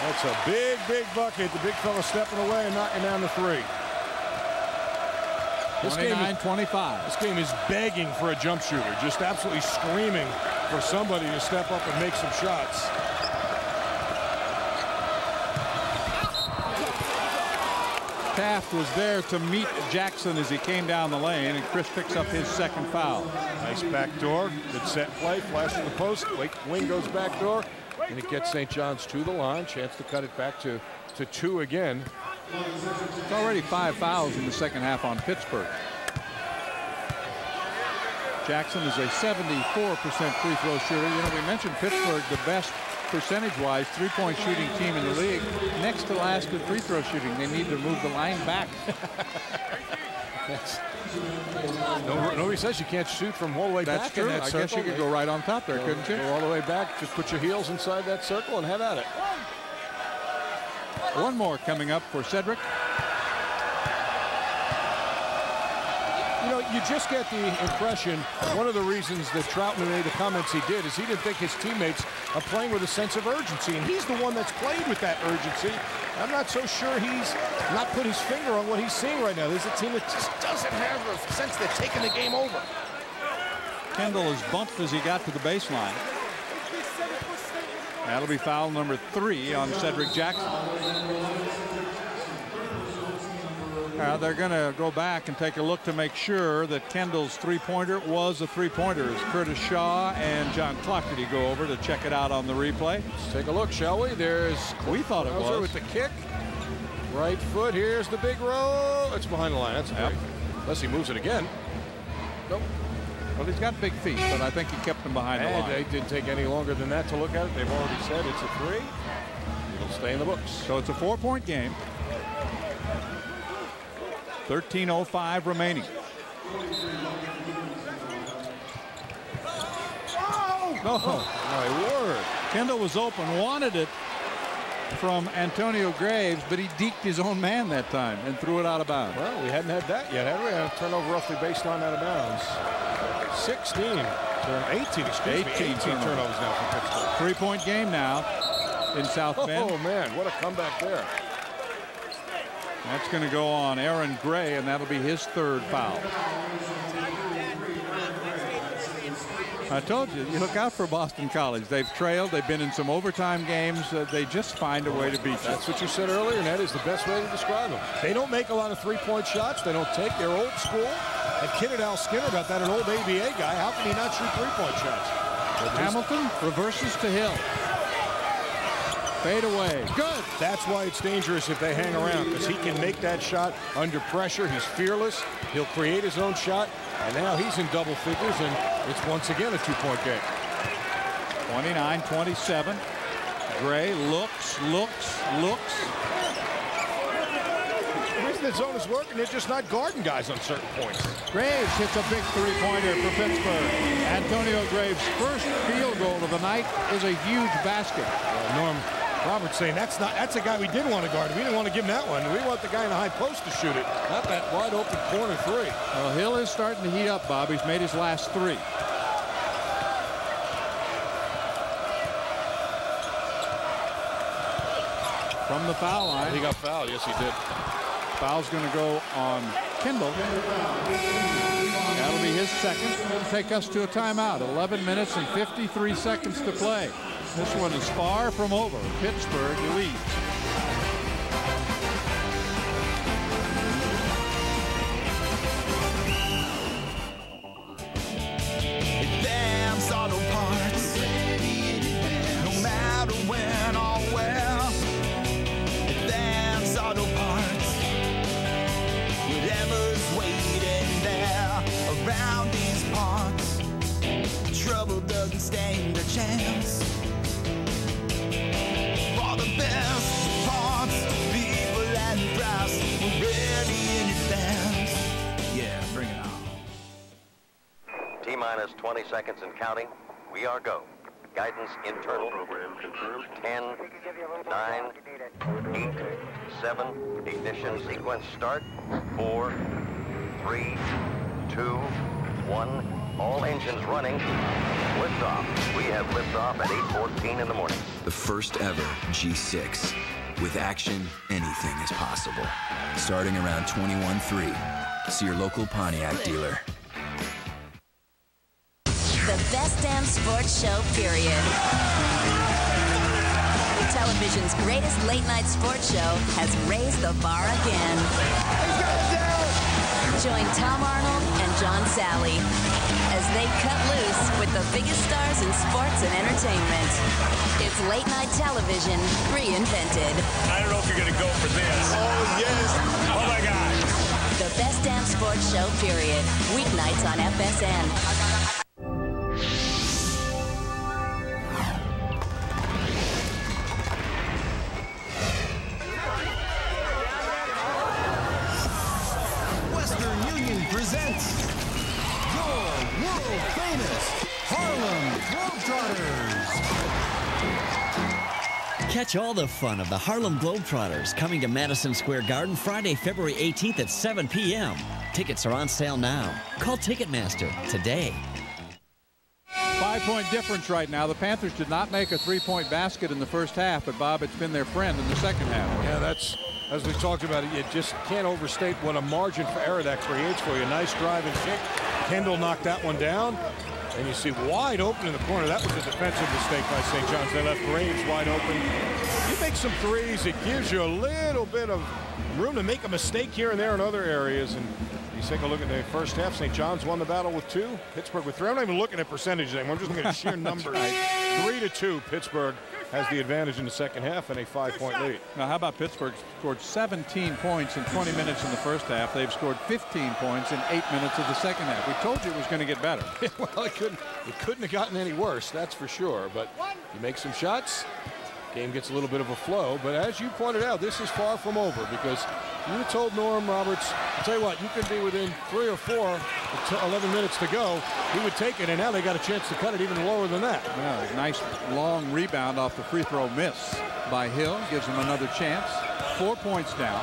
That's a big, big bucket. The big fella stepping away and knocking down the 3. 29-25. This game is begging for a jump shooter, just absolutely screaming for somebody to step up and make some shots. Taft was there to meet Jackson as he came down the lane, and Chris picks up his second foul. Nice back door. Good set play. Flash to the post. Wing goes back door. And it gets St. John's to the line. Chance to cut it back to 2 again. It's already 5 fouls in the second half on Pittsburgh. Jackson is a 74% free throw shooter. You know, we mentioned Pittsburgh, the best percentage-wise three-point shooting team in the league. Next to last in free throw shooting. They need to move the line back. Nobody says you can't shoot from all the way back. That's true. I guess you could go right on top there, couldn't you? Go all the way back. Just put your heels inside that circle and head at it. One more coming up for Cedric. You know, you just get the impression one of the reasons that Troutman made the comments he did is he didn't think his teammates are playing with a sense of urgency, and he's the one that's played with that urgency. I'm not so sure he's not put his finger on what he's seeing right now. There's a team that just doesn't have a sense they're taking the game over. Kendall is bumped as he got to the baseline. That'll be foul number 3 on Cedric Jackson. They're going to go back and take a look to make sure that Kendall's three-pointer was a three-pointer. As Curtis Shaw and John Clougherty go over to check it out on the replay. Let's take a look, shall we? We thought it was. With the kick. Right foot. Here's the big roll. It's behind the line. That's great. Unless he moves it again. Nope. Well, he's got big feet, but I think he kept them behind the line. They didn't take any longer than that to look at it. They've already said it's a 3. It'll stay in the books. So it's a 4-point game. 13:05 remaining. Oh, my word. Kendall was open, wanted it from Antonio Graves, but he deked his own man that time and threw it out of bounds. Well, we hadn't had that yet, had we? A turnover off the baseline out of bounds. 18 turnovers now for Pittsburgh. 3-point game now in South Bend. Oh, man, what a comeback there. That's going to go on Aaron Gray, and that'll be his 3rd foul. I told you, you look out for Boston College. They've trailed. They've been in some overtime games. They just find a way to beat you. That's what you said earlier, and that is the best way to describe them. They don't make a lot of three-point shots. They don't take their old school. I've kidded Al Skinner about that, an old ABA guy. How can he not shoot three-point shots? Hamilton reverses to Hill. Fade away. Good. That's why it's dangerous if they hang around, because he can make that shot under pressure. He's fearless. He'll create his own shot. And now he's in double figures, and it's once again a 2-point game. 29-27. Gray looks. The reason the zone is working, they're just not guarding guys on certain points. Graves hits a big three-pointer for Pittsburgh. Antonio Graves' first field goal of the night is a huge basket. Norm Roberts saying that's a guy we did want to guard. We didn't want to give him that one. We want the guy in the high post to shoot it, not that wide open corner 3. Well, Hill is starting to heat up, Bob. He's made his last 3. From the foul line. He got fouled. Yes, he did. Foul's going to go on Kendall. That'll be his 2nd. It'll take us to a timeout. 11 minutes and 53 seconds to play. This one is far from over. Pittsburgh leads. 20 seconds and counting. We are go. Guidance internal. Program confirmed. 10, 9, 8, 7. Ignition sequence start. 4, 3, 2, 1. All engines running. Liftoff. We have liftoff at 8:14 in the morning. The first ever G6. With action, anything is possible. Starting around 21-3. See your local Pontiac dealer. The best damn sports show, period. Television's greatest late-night sports show has raised the bar again. Join Tom Arnold and John Sally as they cut loose with the biggest stars in sports and entertainment. It's late-night television reinvented. I don't know if you're going to go for this. Oh, yes. Oh, my God. The best damn sports show, period. Weeknights on FSN. Presents your world-famous Harlem Globetrotters. Catch all the fun of the Harlem Globetrotters coming to Madison Square Garden Friday, February 18th at 7 p.m. Tickets are on sale now. Call Ticketmaster today. 5-point difference right now. The Panthers did not make a three-point basket in the first half, but Bob, it's been their friend in the second half. Yeah, that's, as we talked about it, you just can't overstate what a margin for error that creates for you. Nice drive and kick. Kendall knocked that one down. And you see wide open in the corner. That was a defensive mistake by St. John's. They left Graves wide open. You make some threes, it gives you a little bit of room to make a mistake here and there in other areas. And you take a look at the first half. St. John's won the battle with 2. Pittsburgh with 3. I'm not even looking at percentages anymore. I'm just looking at sheer numbers. Right. 3-2. Pittsburgh has the advantage in the second half and a 5-point lead. Now, how about Pittsburgh scored 17 points in 20 minutes in the first half. They've scored 15 points in 8 minutes of the second half. We told you it was going to get better. Well, it couldn't have gotten any worse, that's for sure. But you make some shots, game gets a little bit of a flow. But as you pointed out, this is far from over, because you had told Norm Roberts, I'll tell you what, you can be within 3 or 4 with 11 minutes to go. He would take it, and now they got a chance to cut it even lower than that. Yeah, nice long rebound off the free throw miss by Hill. Gives him another chance. 4 points down.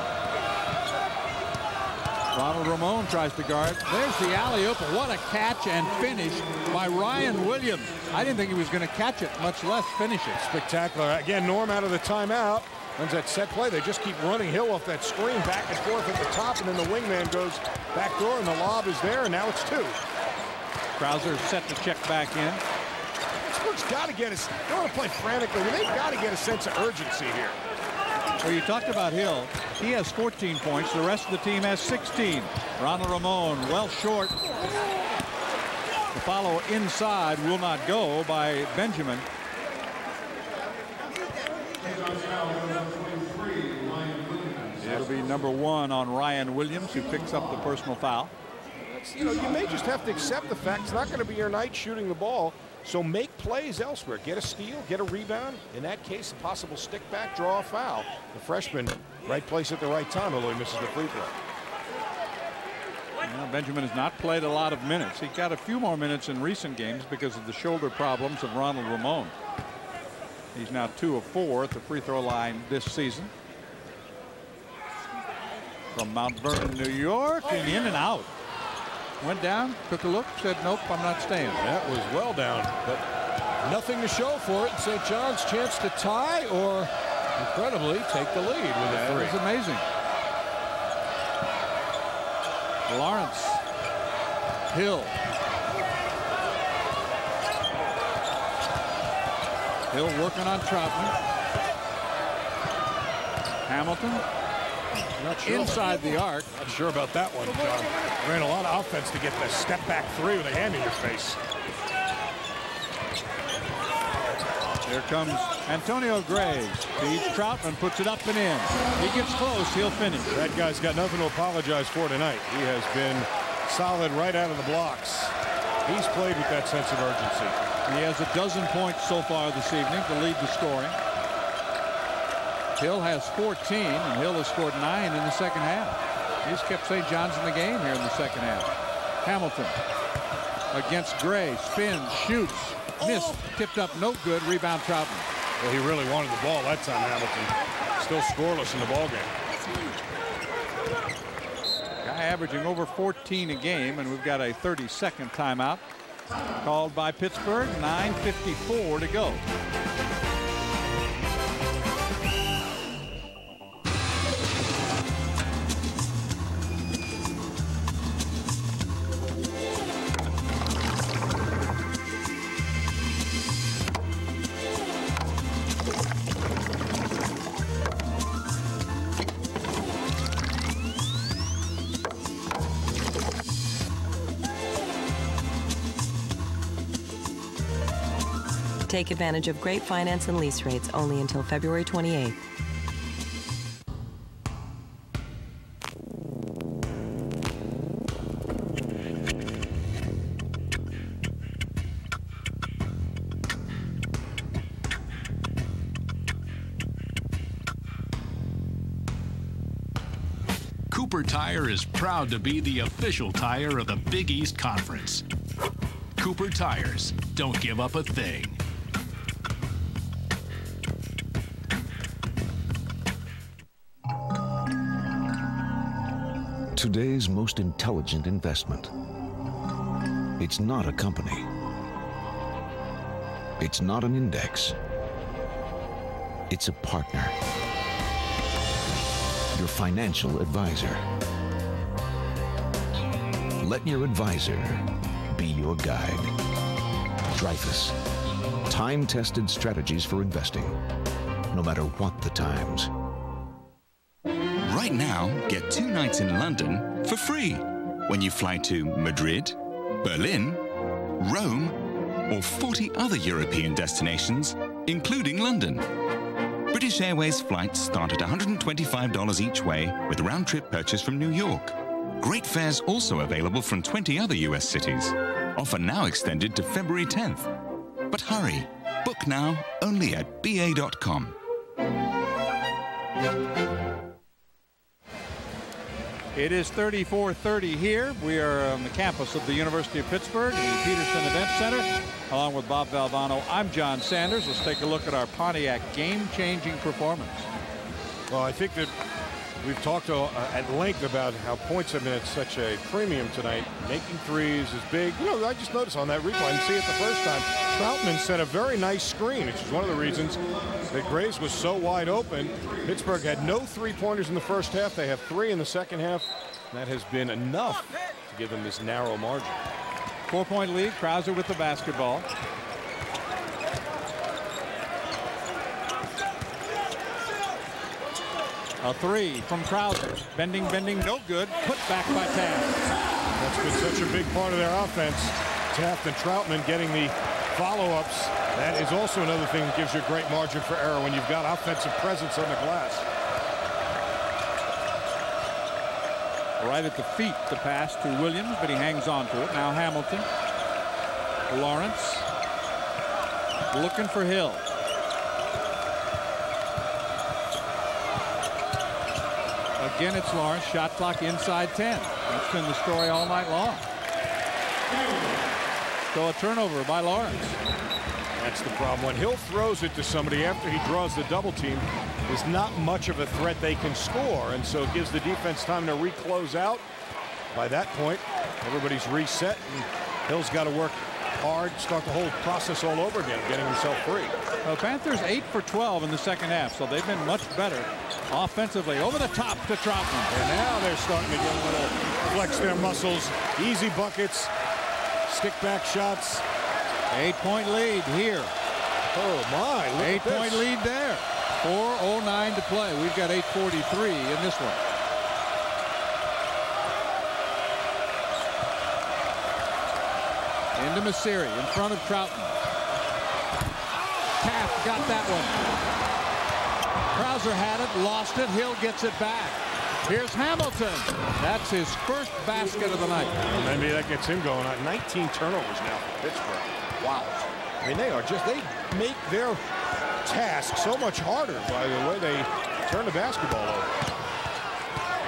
Ronald Ramon tries to guard. There's the alley-oop. What a catch and finish by Ryan Williams. I didn't think he was going to catch it, much less finish it. Spectacular. Again, Norm out of the timeout. Runs that set play. They just keep running Hill off that screen back and forth at the top, and then the wingman goes back door, and the lob is there, and now it's 2. Krauser set to check back in. Pittsburgh's got to get us. They don't want to play frantically. They've got to get a sense of urgency here. Well, you talked about Hill. He has 14 points. The rest of the team has 16. Ronald Ramon well short. The follow inside will not go by Benjamin. It'll be number 1 on Ryan Williams, who picks up the personal foul. You know, you may just have to accept the fact it's not going to be your night shooting the ball. So make plays elsewhere. Get a steal, get a rebound. In that case, a possible stick back, draw a foul. The freshman, right place at the right time, although he misses the free throw. Well, Benjamin has not played a lot of minutes. He got a few more minutes in recent games because of the shoulder problems of Ronald Ramon. He's now 2 of 4 at the free throw line this season. From Mount Vernon, New York, and in and out. Went down, took a look, said, nope, I'm not staying. That was well down, but nothing to show for it. St. John's chance to tie or, incredibly, take the lead with a 3. That was amazing. Lawrence. Hill. Hill working on Troutman. Hamilton. Not sure inside the arc. Not sure about that one, John. Ran a lot of offense to get the step back 3 with a hand in your face. Here comes Antonio Graves. Feeds Troutman, puts it up and in. He gets close, he'll finish. That guy's got nothing to apologize for tonight. He has been solid right out of the blocks. He's played with that sense of urgency. He has 12 points so far this evening to lead the scoring. Hill has 14, and Hill has scored 9 in the second half. He's kept St. John's in the game here in the second half. Hamilton. against Gray. Spins, shoots, missed, tipped up, no good. Rebound Troutman. Well, he really wanted the ball that time, Hamilton. Still scoreless in the ball game. Guy averaging over 14 a game, and we've got a 30-second timeout called by Pittsburgh. 9:54 to go. Take advantage of great finance and lease rates only until February 28th. Cooper Tire is proud to be the official tire of the Big East Conference. Cooper Tires, don't give up a thing. Today's most intelligent investment. It's not a company. It's not an index. It's a partner. Your financial advisor. Let your advisor be your guide. Dreyfus. Time-tested strategies for investing, no matter what the times. Right now, get 2 nights in London for free when you fly to Madrid, Berlin, Rome, or 40 other European destinations, including London. British Airways flights start at $125 each way with round-trip purchase from New York. Great fares also available from 20 other US cities. Offer now extended to February 10th. But hurry, book now only at ba.com. It is 34-30 here. We are on the campus of the University of Pittsburgh in the Peterson Event Center. Along with Bob Valvano, I'm John Sanders. Let's take a look at our Pontiac game-changing performance. Well, I think that we've talked at length about how points have been at such a premium tonight. Making threes is big. You know, I just noticed on that replay, I didn't see it the first time, Troutman set a very nice screen, which is one of the reasons that Graves was so wide open. Pittsburgh had no three-pointers in the first half. They have 3 in the second half. That has been enough to give them this narrow margin. 4-point lead. Krauser with the basketball. A 3 from Krauser. Bending, no good. Put back by Taft. That's been such a big part of their offense. Taft and Troutman getting the follow-ups. That is also another thing that gives you a great margin for error when you've got offensive presence on the glass. Right at the feet, the pass to Williams, but he hangs on to it. Now Hamilton. Lawrence. Looking for Hill. Again, it's Lawrence. Shot clock inside 10. That's been the story all night long. So a turnover by Lawrence. That's the problem. When Hill throws it to somebody after he draws the double team, there's not much of a threat they can score, and so it gives the defense time to reclose out. By that point, everybody's reset, and Hill's got to work hard, start the whole process all over again, getting himself free. Well, Panthers 8 for 12 in the second half, so they've been much better offensively. Over the top to Troutman. And now they're starting to get a little flex their muscles. Easy buckets, stick back shots. 8-point lead here. Oh my, 8-point lead there. 4:09 to play. We've got 8:43 in this one. Into Masiri in front of Troutman. Taft got that one. Krauser had it, lost it. Hill gets it back. Here's Hamilton. That's his first basket of the night. Well, maybe that gets him going on. 19 turnovers now for Pittsburgh. Wow. I mean, they make their task so much harder by the way they turn the basketball over.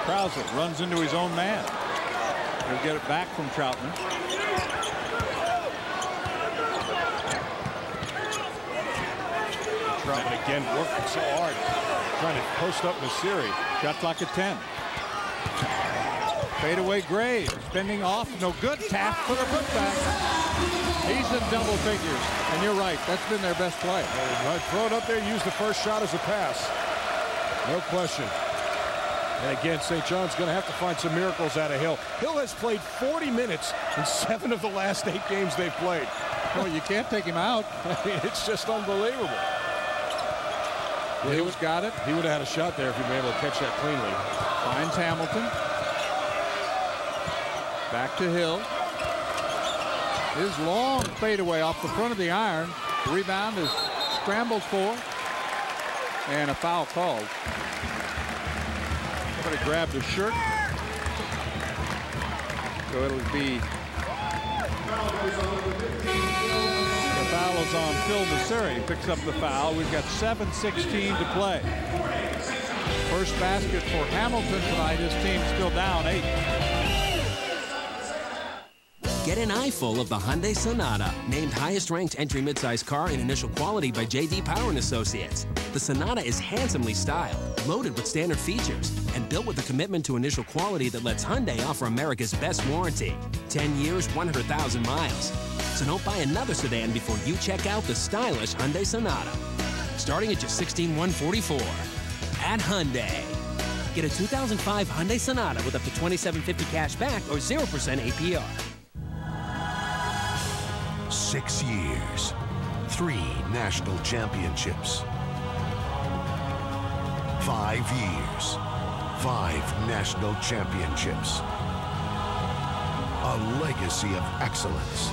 Krauser runs into his own man. He'll get it back from Troutman. Troutman again working so hard, trying to post up Missouri. Shot clock at 10. Fadeaway Graves, spinning off, no good. Tap for the putback. He's in double figures, and you're right, that's been their best play. Throw it up there, use the first shot as a pass. No question. And again, St. John's going to have to find some miracles out of Hill. Hill has played 40 minutes in 7 of the last 8 games they've played. Well, you can't take him out. It's just unbelievable. Hill's got it. He would have had a shot there if he'd been able to catch that cleanly. Finds Hamilton. Back to Hill. His long fadeaway off the front of the iron. The rebound is scrambled for. And a foul called. Somebody grabbed his shirt. So it'll be. The foul is on Phil Missouri. Picks up the foul. We've got 7:16 to play. First basket for Hamilton tonight. His team's still down 8. Get an eyeful of the Hyundai Sonata, named highest-ranked entry midsize car in initial quality by J.D. Power & Associates. The Sonata is handsomely styled, loaded with standard features, and built with a commitment to initial quality that lets Hyundai offer America's best warranty. 10 years, 100,000 miles. So don't buy another sedan before you check out the stylish Hyundai Sonata. Starting at just $16,144 at Hyundai. Get a 2005 Hyundai Sonata with up to $2,750 cash back or 0% APR. 6 years, 3 national championships. 5 years, 5 national championships. A legacy of excellence,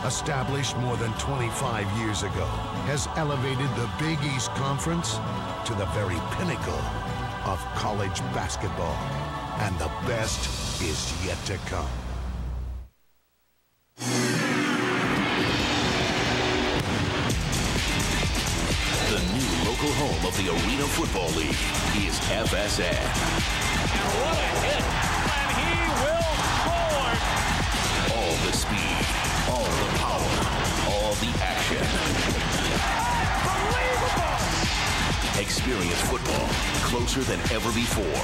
established more than 25 years ago, has elevated the Big East Conference to the very pinnacle of college basketball. And the best is yet to come. The new local home of the Arena Football League is FSN. And what a hit! And he will score! All the speed, all the power, all the action. Unbelievable! Experience football closer than ever before.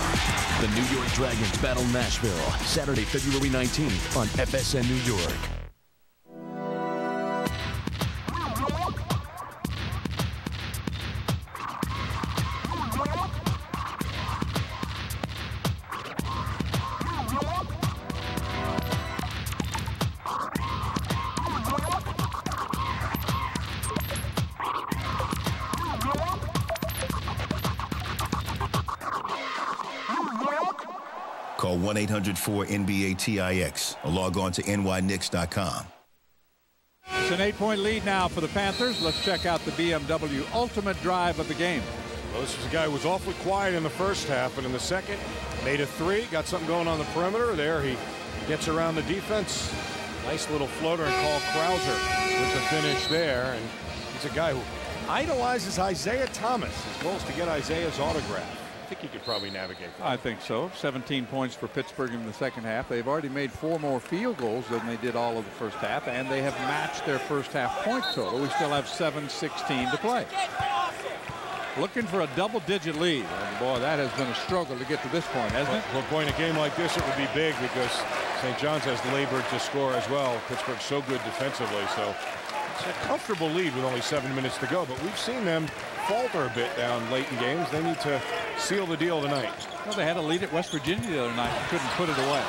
The New York Dragons battle Nashville, Saturday, February 19th on FSN New York. Call 1-800-4NBA-TIX or log on to nyknicks.com. It's an 8-point lead now for the Panthers. Let's check out the BMW ultimate drive of the game. Well, this is a guy who was awfully quiet in the first half, but in the second, made a 3, got something going on the perimeter. There he gets around the defense. Nice little floater, and Carl Krauser with the finish there. And he's a guy who idolizes Isaiah Thomas. His goal is to get Isaiah's autograph. I think he could probably navigate that. I think so. 17 points for Pittsburgh in the second half. They've already made 4 more field goals than they did all of the first half, and they have matched their first half point total. We still have 7:16 to play. Looking for a double-digit lead. And boy, that has been a struggle to get to this point, hasn't it? Well, boy, in a game like this, it would be big because St. John's has labored to score as well. Pittsburgh's so good defensively, so it's a comfortable lead with only 7 minutes to go. But we've seen them falter a bit down late in games. They need to seal the deal tonight. Well, they had a lead at West Virginia the other night and couldn't put it away.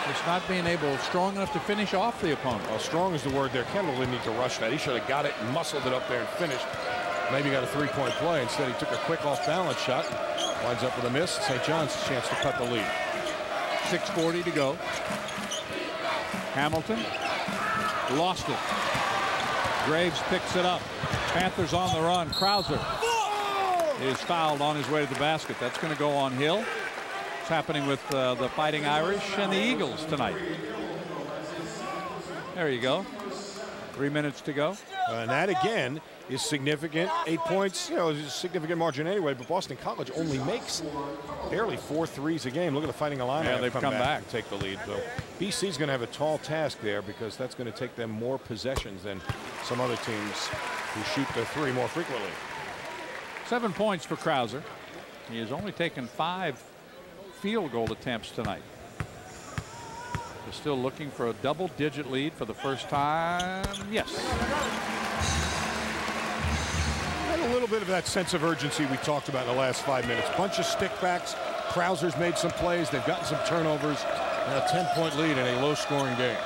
It's not being strong enough to finish off the opponent. Well, strong is the word there. Kendall didn't need to rush that. He should have got it and muscled it up there and finished. Maybe got a 3-point play. Instead, he took a quick off-balance shot. Winds up with a miss. St. John's chance to cut the lead. 6:40 to go. Hamilton lost it. Graves picks it up. Panthers on the run. Krauser is fouled on his way to the basket. That's going to go on Hill. It's happening with the Fighting Irish and the Eagles tonight. There you go. 3 minutes to go. And that again is significant. 8 points, you know, is a significant margin anyway, but Boston College only makes barely 4 threes a game. Look at the Fighting Illini. Yeah, they've come back and take the lead. So BC's going to have a tall task there because that's going to take them more possessions than some other teams who shoot the 3 more frequently. 7 points for Krauser. He has only taken 5 field goal attempts tonight. They're still looking for a double-digit lead for the first time. Yes. And a little bit of that sense of urgency we talked about in the last 5 minutes. Bunch of stickbacks. Krauser's made some plays. They've gotten some turnovers. And a 10-point lead in a low-scoring game.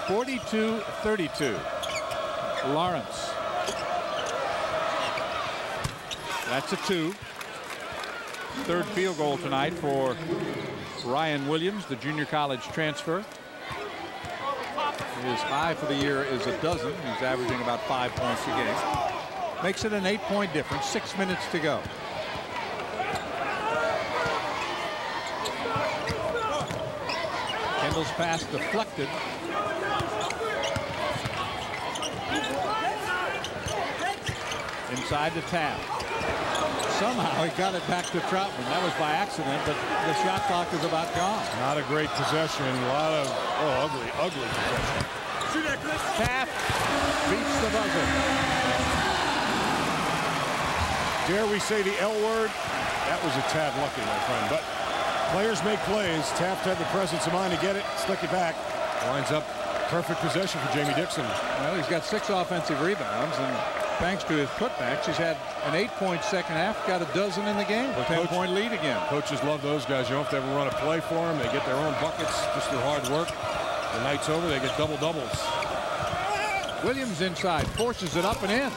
42-32. Lawrence. That's a 2. Third field goal tonight for Ryan Williams, the junior college transfer. His high for the year is a dozen. He's averaging about 5 points a game. Makes it an 8-point difference. 6 minutes to go. Kendall's pass deflected. Inside to Taft. Somehow he got it back to Troutman. That was by accident, but the shot clock is about gone. Not a great possession. A lot of ugly possession. Taft beats the buzzer. Dare we say the L word? That was a tad lucky, my friend. But players make plays. Taft had the presence of mind to get it, slick it back. Winds up perfect possession for Jamie Dixon. Well, he's got 6 offensive rebounds, and thanks to his putbacks, he's had an 8-point second half, got a dozen in the game. A 10-point lead again. Coaches love those guys. You don't have to ever run a play for them. They get their own buckets just through hard work. The night's over, they get double-doubles. Williams inside, forces it up and in.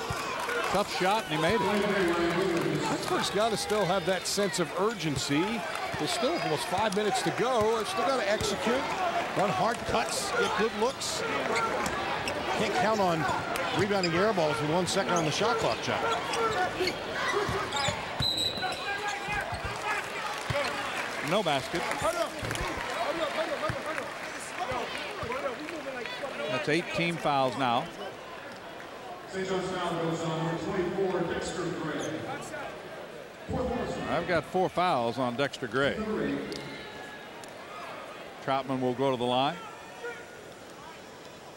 Tough shot, and he made it. Pittsburgh's got to still have that sense of urgency. There's still almost 5 minutes to go. They've still got to execute, run hard cuts, get good looks. Can't count on rebounding air balls with 1 second on the shot clock, John. No basket. That's 8 team fouls now. I've got 4 fouls on Dexter Gray. Troutman will go to the line.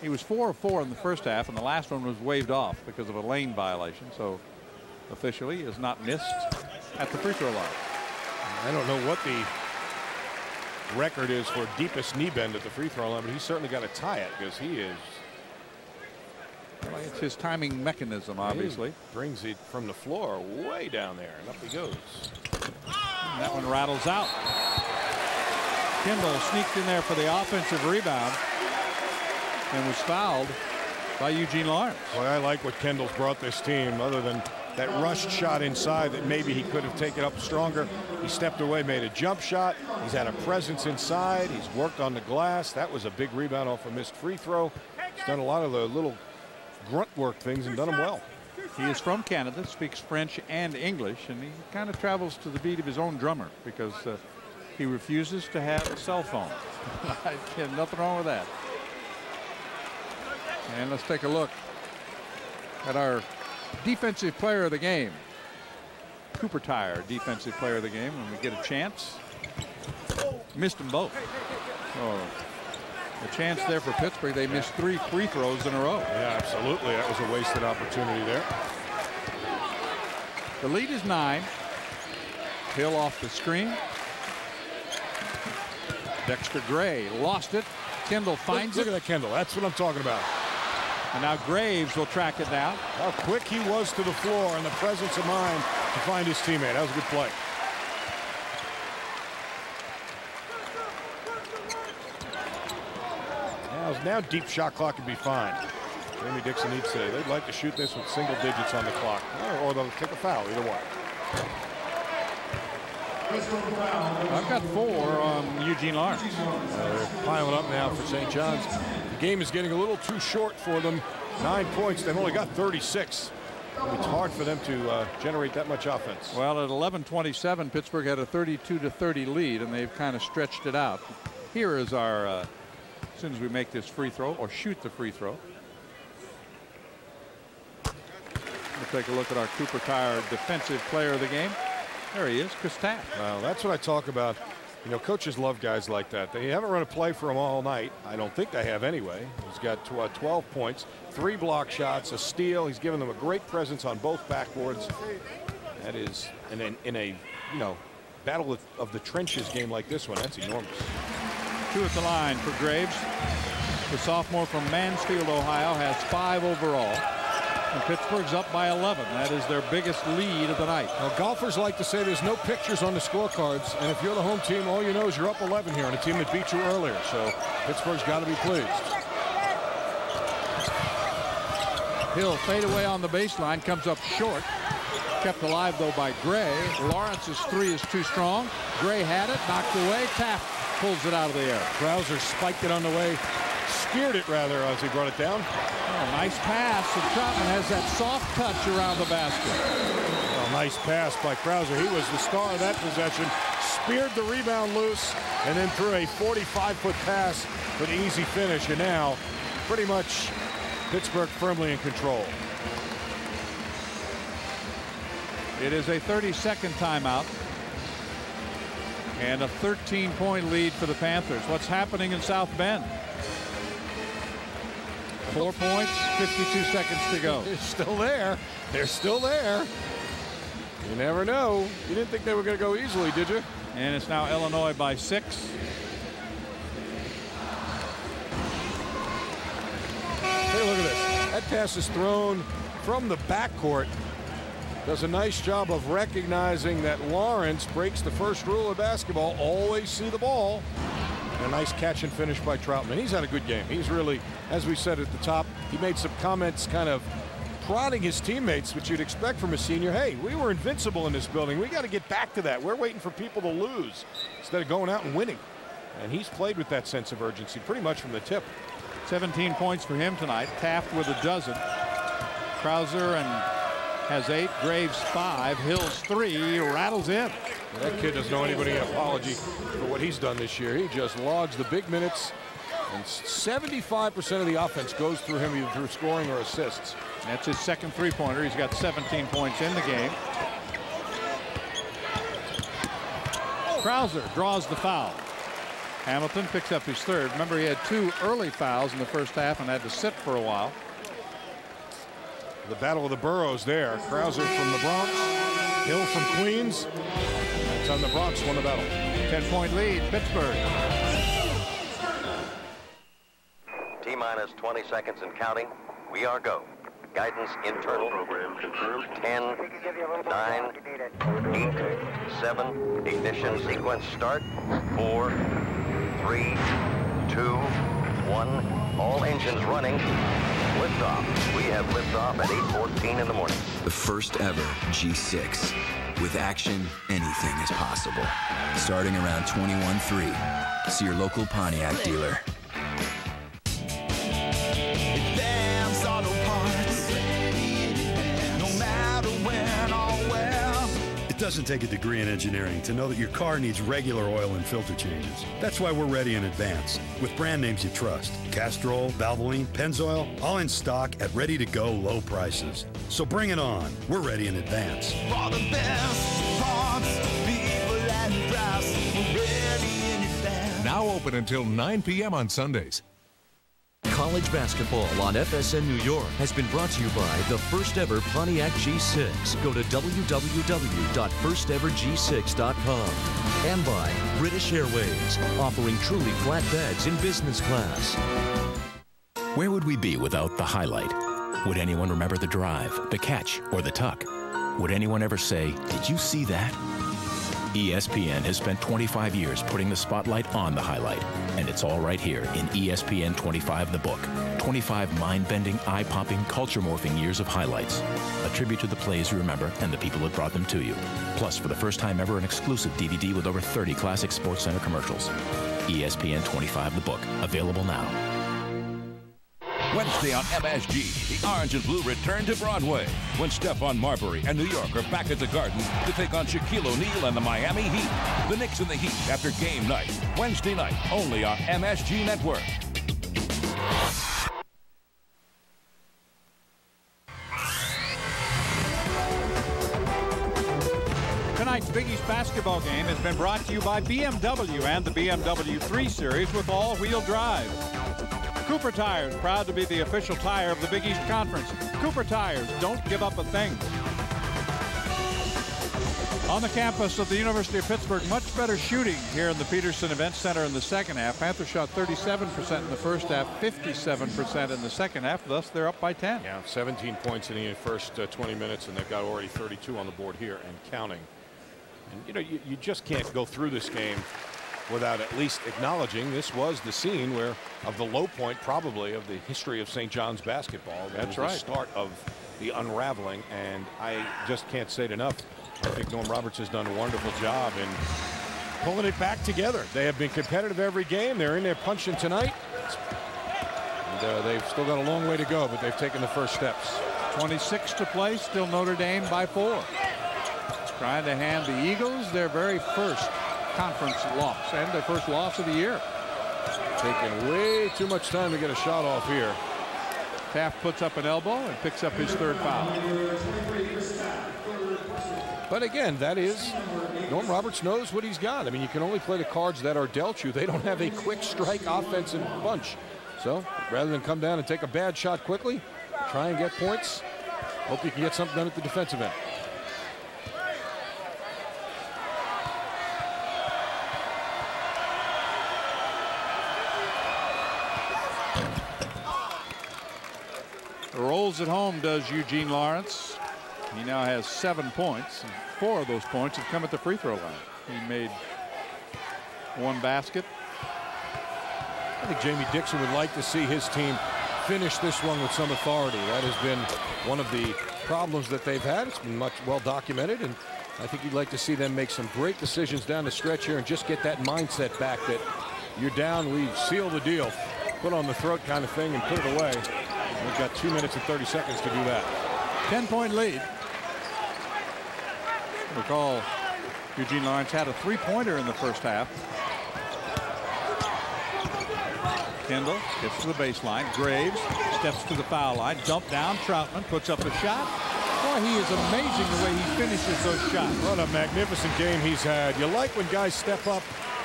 He was 4 of 4 in the first half, and the last one was waved off because of a lane violation. So officially is not missed at the free throw line. I don't know what the record is for deepest knee bend at the free throw line, but he's certainly got to tie it because he is. Well, it's his timing mechanism, obviously. He brings it from the floor way down there, and up he goes. And that one rattles out. Kendall sneaked in there for the offensive rebound and was fouled by Eugene Lawrence. Boy, I like what Kendall's brought this team, other than that rushed shot inside that maybe he could have taken up stronger. He stepped away, made a jump shot. He's had a presence inside. He's worked on the glass. That was a big rebound off a missed free throw. He's done a lot of the little grunt work things and done them well. He is from Canada, speaks French and English, and he kind of travels to the beat of his own drummer because he refuses to have a cell phone. Nothing wrong with that. And let's take a look at our defensive player of the game. Cooper Tire, defensive player of the game, when we get a chance. Missed them both. So a chance there for Pittsburgh. They missed 3 free throws in a row. Yeah, absolutely. That was a wasted opportunity there. The lead is 9. Hill off the screen. Dexter Gray lost it. Kendall finds it. Look at that Kendall. That's what I'm talking about. And now Graves will track it down. How quick he was to the floor and the presence of mind to find his teammate. That was a good play. Now deep shot clock would be fine. Jamie Dixon needs to, they'd like to shoot this with single digits on the clock. Or they'll take a foul, either one. I've got 4 on Eugene Lawrence. They're piling up now for St. John's. The game is getting a little too short for them. 9 points. They've only got 36. It's hard for them to generate that much offense. Well, at 11:27, Pittsburgh had a 32-30 lead, and they've kind of stretched it out. Here is our, as soon as we make this free throw or shoot the free throw. We'll take a look at our Cooper Tire defensive player of the game. There he is, Chris Taft. Well, that's what I talk about. You know, coaches love guys like that. They haven't run a play for him all night. I don't think they have anyway. He's got 12 points, 3 block shots, a steal. He's given them a great presence on both backboards. That is, in a you know, battle of the trenches game like this one, that's enormous. 2 at the line for Graves. The sophomore from Mansfield, Ohio, has 5 overall. And Pittsburgh's up by 11. That is their biggest lead of the night. Well, golfers like to say there's no pictures on the scorecards, and if you're the home team, all you know is you're up 11 here on a team that beat you earlier. So Pittsburgh's got to be pleased. Hill fade away on the baseline, comes up short. Kept alive, though, by Gray. Lawrence's 3 is too strong. Gray had it, knocked away. Taft pulls it out of the air. Krauser spiked it on the way. Steered it, rather, as he brought it down. Oh, nice pass. And Troutman has that soft touch around the basket. Well, nice pass by Krauser. He was the star of that possession. Speared the rebound loose and then threw a 45-foot pass for the easy finish. And now, pretty much, Pittsburgh firmly in control. It is a 30-second timeout. And a 13-point lead for the Panthers. What's happening in South Bend? 4 points, 52 seconds to go. They're still there. They're still there. You never know. You didn't think they were going to go easily, did you? And it's now Illinois by 6. Hey, look at this. That pass is thrown from the backcourt. Does a nice job of recognizing that Lawrence breaks the first rule of basketball. Always see the ball. A nice catch and finish by Troutman. He's had a good game. He's really, as we said at the top, he made some comments kind of prodding his teammates, which you'd expect from a senior. Hey, we were invincible in this building. We got to get back to that. We're waiting for people to lose instead of going out and winning. And he's played with that sense of urgency pretty much from the tip. 17 points for him tonight. Taft with a dozen. Krauser has 8. Graves 5. Hills 3. Rattles in. That kid doesn't owe anybody an apology for what he's done this year. He just logs the big minutes, and 75% of the offense goes through him, either through scoring or assists. That's his second 3-pointer. He's got 17 points in the game. Krauser draws the foul. Hamilton picks up his 3rd. Remember, he had 2 early fouls in the first half and had to sit for a while. The battle of the boroughs there. Krauser from the Bronx, Hill from Queens. That's on the Bronx won the battle. 10-point lead, Pittsburgh. T-minus 20 seconds and counting. We are go. Guidance internal. Program confirmed. 10, 9, 8, 7. Ignition sequence start. 4, 3, 2, 1. All engines running. Liftoff. We have liftoff at 8:14 in the morning. The first ever G6. With action, anything is possible. Starting around 21-3. See your local Pontiac dealer. It doesn't take a degree in engineering to know that your car needs regular oil and filter changes. That's why we're ready in advance with brand names you trust. Castrol, Valvoline, Pennzoil, all in stock at ready-to-go low prices. So bring it on. We're ready in advance. For the best parts, people and price, we're ready in advance. Now open until 9 p.m. on Sundays. College basketball on FSN New York has been brought to you by the first ever Pontiac G6. Go to www.firsteverg6.com. And by British Airways, offering truly flat beds in business class. Where would we be without the highlight? Would anyone remember the drive, the catch, or the tuck? Would anyone ever say, "Did you see that?" ESPN has spent 25 years putting the spotlight on the highlight, and it's all right here in ESPN 25 the book. 25 mind-bending, eye-popping, culture-morphing years of highlights. A tribute to the plays you remember and the people that brought them to you. Plus, for the first time ever, an exclusive DVD with over 30 classic SportsCenter commercials. ESPN 25 the book, available now. Wednesday on MSG, the Orange and Blue return to Broadway when Stephon Marbury and New York are back at the Garden to take on Shaquille O'Neal and the Miami Heat. The Knicks and the Heat after game night. Wednesday night, only on MSG Network. Tonight's Big East basketball game has been brought to you by BMW and the BMW 3 Series with all-wheel drive. Cooper Tires, proud to be the official tire of the Big East Conference. Cooper Tires, don't give up a thing. On the campus of the University of Pittsburgh, much better shooting here in the Peterson Event Center in the second half. Panthers shot 37% in the first half, 57% in the second half. Thus, they're up by 10. Yeah, 17 points in the first 20 minutes, and they've got already 32 on the board here and counting. And, you know, you just can't go through this game without at least acknowledging this was the scene where of the low point probably of the history of St. John's basketball. That's right. The start of the unraveling, and I just can't say it enough. I think Norm Roberts has done a wonderful job in pulling it back together. They have been competitive every game. They're in there punching tonight. And they've still got a long way to go, but they've taken the first steps. 26 to play, still Notre Dame by 4. Trying to hand the Eagles their very first conference loss and their first loss of the year. Taking way too much time to get a shot off here. Taft puts up an elbow and picks up his third foul. But again, that is, Norm Roberts knows what he's got. I mean, you can only play the cards that are dealt you. They don't have a quick strike offensive bunch. So rather than come down and take a bad shot quickly, try and get points. Hope you can get something done at the defensive end. Rolls at home does Eugene Lawrence. He now has 7 points, and 4 of those points have come at the free throw line. He made 1 basket. I think Jamie Dixon would like to see his team finish this one with some authority. That has been one of the problems that they've had. It's been much well documented, and I think you'd like to see them make some great decisions down the stretch here and just get that mindset back that you're down, we seal the deal, put on the throat kind of thing and put it away. We've got 2 minutes and 30 seconds to do that. 10-point lead. Recall Eugene Lawrence had a 3-pointer in the first half. Kendall gets to the baseline. Graves steps to the foul line. Dump down. Troutman puts up a shot. Boy, he is amazing the way he finishes those shots. What a magnificent game he's had. You like when guys step up.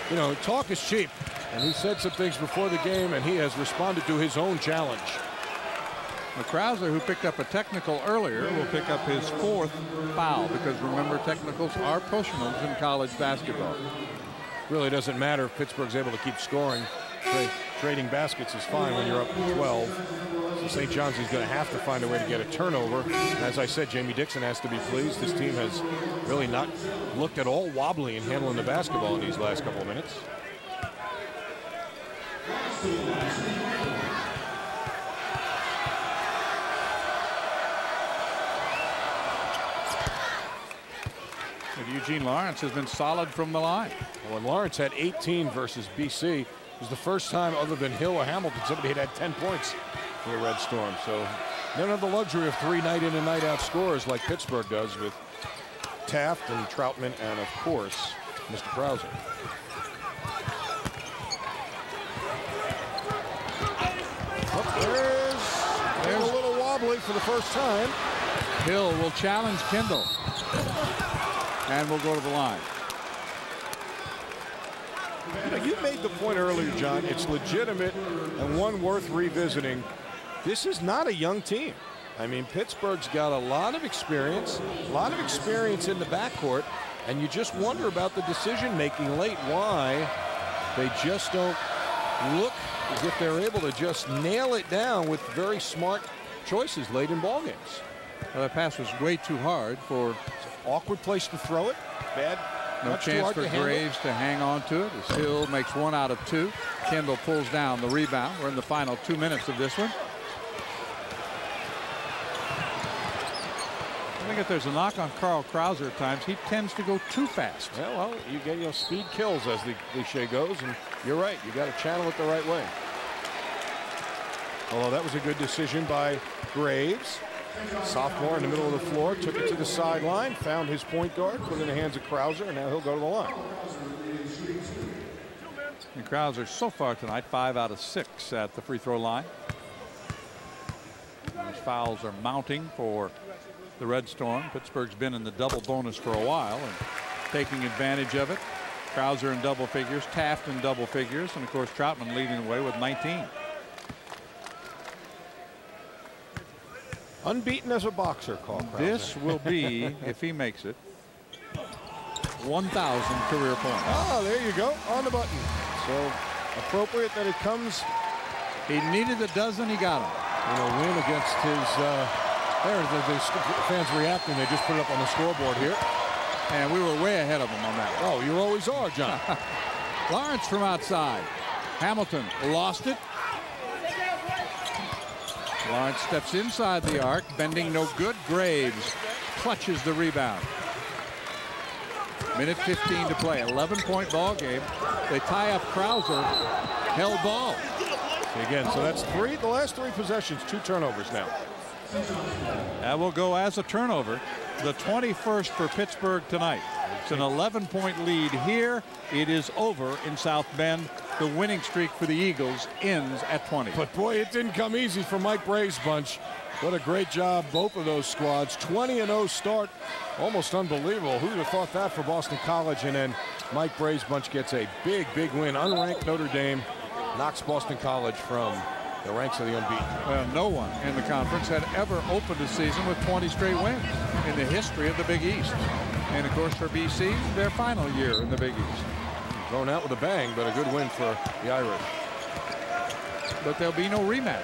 You know, talk is cheap. And he said some things before the game, and he has responded to his own challenge. Krauser, who picked up a technical earlier, will pick up his 4th foul, because remember, technicals are personals in college basketball. Really doesn't matter if Pittsburgh's able to keep scoring. Trading baskets is fine when you're up 12. So St. John's is going to have to find a way to get a turnover. As I said, Jamie Dixon has to be pleased. This team has really not looked at all wobbly in handling the basketball in these last couple of minutes. Eugene Lawrence has been solid from the line. Well, and Lawrence had 18 versus BC. It was the first time, other than Hill or Hamilton, somebody had 10 points for the Red Storm. So they don't have the luxury of 3 night-in and night-out scores like Pittsburgh does with Taft and Troutman and, of course, Mr. Krauser. Oh, there's a little wobbly for the first time. Hill will challenge Kendall. And we'll go to the line. You know, you made the point earlier, John. It's legitimate and one worth revisiting. This is not a young team. I mean, Pittsburgh's got a lot of experience in the backcourt, and you just wonder about the decision-making late. Why they just don't look as if they're able to just nail it down with very smart choices late in ball games. Well, that pass was way too hard for. Awkward place to throw it. Bad. No chance for Graves to hang on to it as Hill makes 1 out of 2. Kendall pulls down the rebound. We're in the final 2 minutes of this one. I think if there's a knock on Carl Krauser at times, he tends to go too fast. Yeah, well, you get speed kills, as the cliche goes, and you're right. You got to channel it the right way. Although that was a good decision by Graves. Sophomore in the middle of the floor, took it to the sideline, found his point guard, put it in the hands of Krauser, and now he'll go to the line. And Krauser so far tonight 5 out of 6 at the free throw line. Those fouls are mounting for the Red Storm. Pittsburgh's been in the double bonus for a while and taking advantage of it. Krauser in double figures, Taft in double figures, and of course Troutman leading the way with 19. Unbeaten as a boxer, Carl Krauser. This will be, if he makes it, 1,000 career points. Oh, there you go, on the button. So appropriate that it comes. He needed a dozen, he got them. In a win against his, the fans reacting, they just put it up on the scoreboard here. And we were way ahead of him on that. Oh, you always are, John. Lawrence from outside. Hamilton lost it. Lawrence steps inside the arc, bending no good. Graves clutches the rebound. Minute 15 to play. 11-point ball game. They tie up Krauser. Held ball. Again, so that's the last three possessions, 2 turnovers now. That will go as a turnover. The 21st for Pittsburgh tonight. It's an 11-point lead here. It is over in South Bend. The winning streak for the Eagles ends at 20. But boy, it didn't come easy for Mike Bray's bunch. What a great job, both of those squads. 20-0 start. Almost unbelievable. Who would have thought that for Boston College? And then Mike Bray's bunch gets a big, big win. Unranked Notre Dame knocks Boston College from the ranks of the unbeaten. Well, no one in the conference had ever opened a season with 20 straight wins in the history of the Big East. And of course for BC, their final year in the Big East. Thrown out with a bang, but a good win for the Irish. But there'll be no rematch.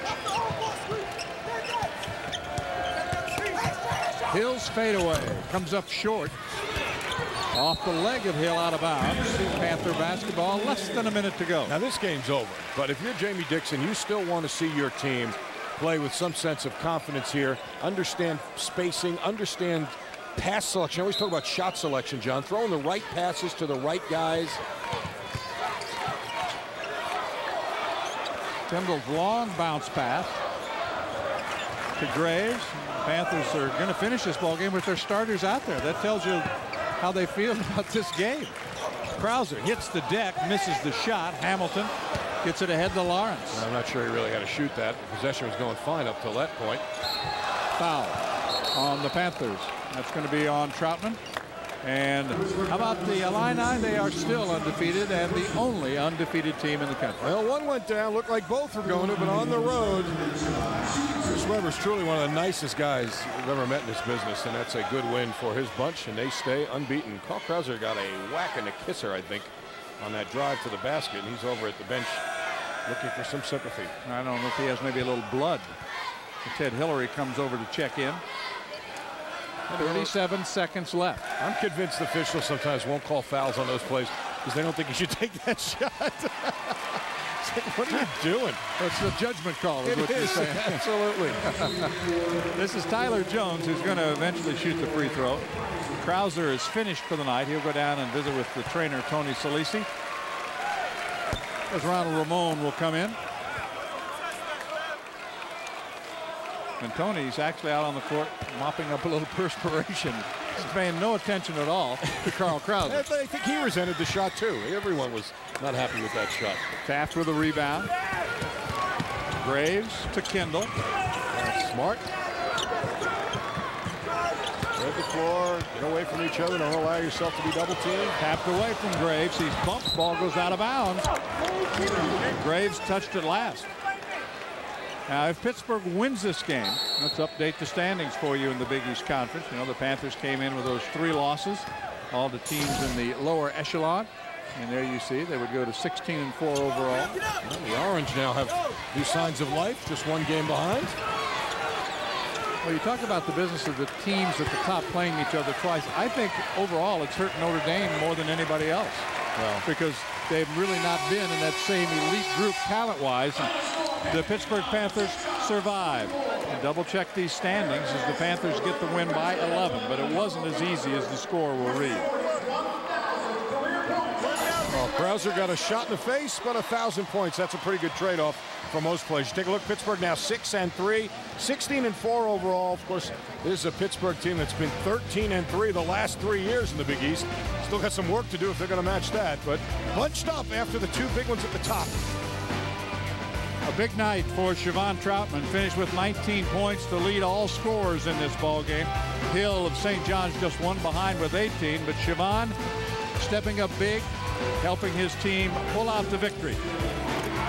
Hill's fadeaway comes up short. Off the leg of Hill, out of bounds. Panther basketball, less than a minute to go. Now this game's over, but if you're Jamie Dixon, you still want to see your team play with some sense of confidence here. Understand spacing, understand pass selection. I always talk about shot selection, John. Throwing the right passes to the right guys. Kendall's long bounce pass to Graves. Panthers are going to finish this ball game with their starters out there. That tells you how they feel about this game. Krauser hits the deck, misses the shot. Hamilton gets it ahead to Lawrence. I'm not sure he really had to shoot that. The possession was going fine up till that point. Foul on the Panthers. That's going to be on Troutman. And how about the Illini? They are still undefeated and the only undefeated team in the country. Well, one went down. Looked like both were going to, but on the road. Chris Webber's truly one of the nicest guys we've ever met in this business, and that's a good win for his bunch, and they stay unbeaten. Carl Krauser got a whack and a kisser, I think, on that drive to the basket, and he's over at the bench looking for some sympathy. I don't know if he has maybe a little blood. Ted Hillary comes over to check in. 37 seconds left. I'm convinced officials sometimes won't call fouls on those plays because they don't think you should take that shot. What are you doing? It's a judgment call, is what you're saying. Absolutely. This is Tyler Jones, who's going to eventually shoot the free throw. Krauser is finished for the night. He'll go down and visit with the trainer, Tony Salisi. As Ronald Ramon will come in. And Tony's actually out on the court mopping up a little perspiration. He's paying no attention at all to Carl Krauser. I think he resented the shot too. Everyone was not happy with that shot. Taft with a rebound. Graves to Kendall. That's smart. Spread the floor, get away from each other, don't allow yourself to be double teamed. Tapped away from Graves. He's bumped. Ball goes out of bounds. Graves touched it last. Now, if Pittsburgh wins this game, let's update the standings for you in the Big East Conference. You know, the Panthers came in with those 3 losses, all the teams in the lower echelon. And there you see, they would go to 16-4 overall. Well, the Orange now have new signs of life, just 1 game behind. Well, you talk about the business of the teams at the top playing each other twice. I think overall it's hurt Notre Dame more than anybody else. Well, because they've really not been in that same elite group talent-wise. The Pittsburgh Panthers survive. And double-check these standings as the Panthers get the win by 11, but it wasn't as easy as the score will read. Well, Krauser got a shot in the face, but 1,000 points. That's a pretty good trade-off for most players. You take a look, Pittsburgh now 6-3, 16-4 overall. Of course, this is a Pittsburgh team that's been 13-3 the last 3 years in the Big East. Still got some work to do if they're going to match that, but bunched up after the 2 big ones at the top. A big night for Siobhan Troutman. Finished with 19 points to lead all scorers in this ball game. Hill of St. John's just one behind with 18, but Siobhan stepping up big, helping his team pull out the victory.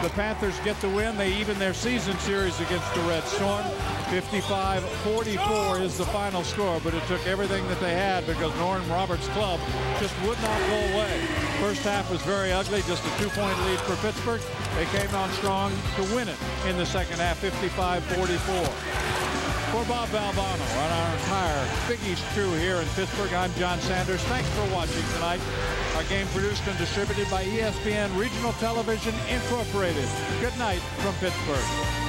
The Panthers get the win. They even their season series against the Red Storm. 55-44 is the final score, but it took everything that they had because Norm Roberts' club just would not go away. First half was very ugly, just a 2-point lead for Pittsburgh. They came on strong to win it in the second half, 55-44. For Bob Valvano and our entire Big East crew here in Pittsburgh, I'm John Sanders. Thanks for watching tonight. Our game produced and distributed by ESPN Regional Television Incorporated. Good night from Pittsburgh.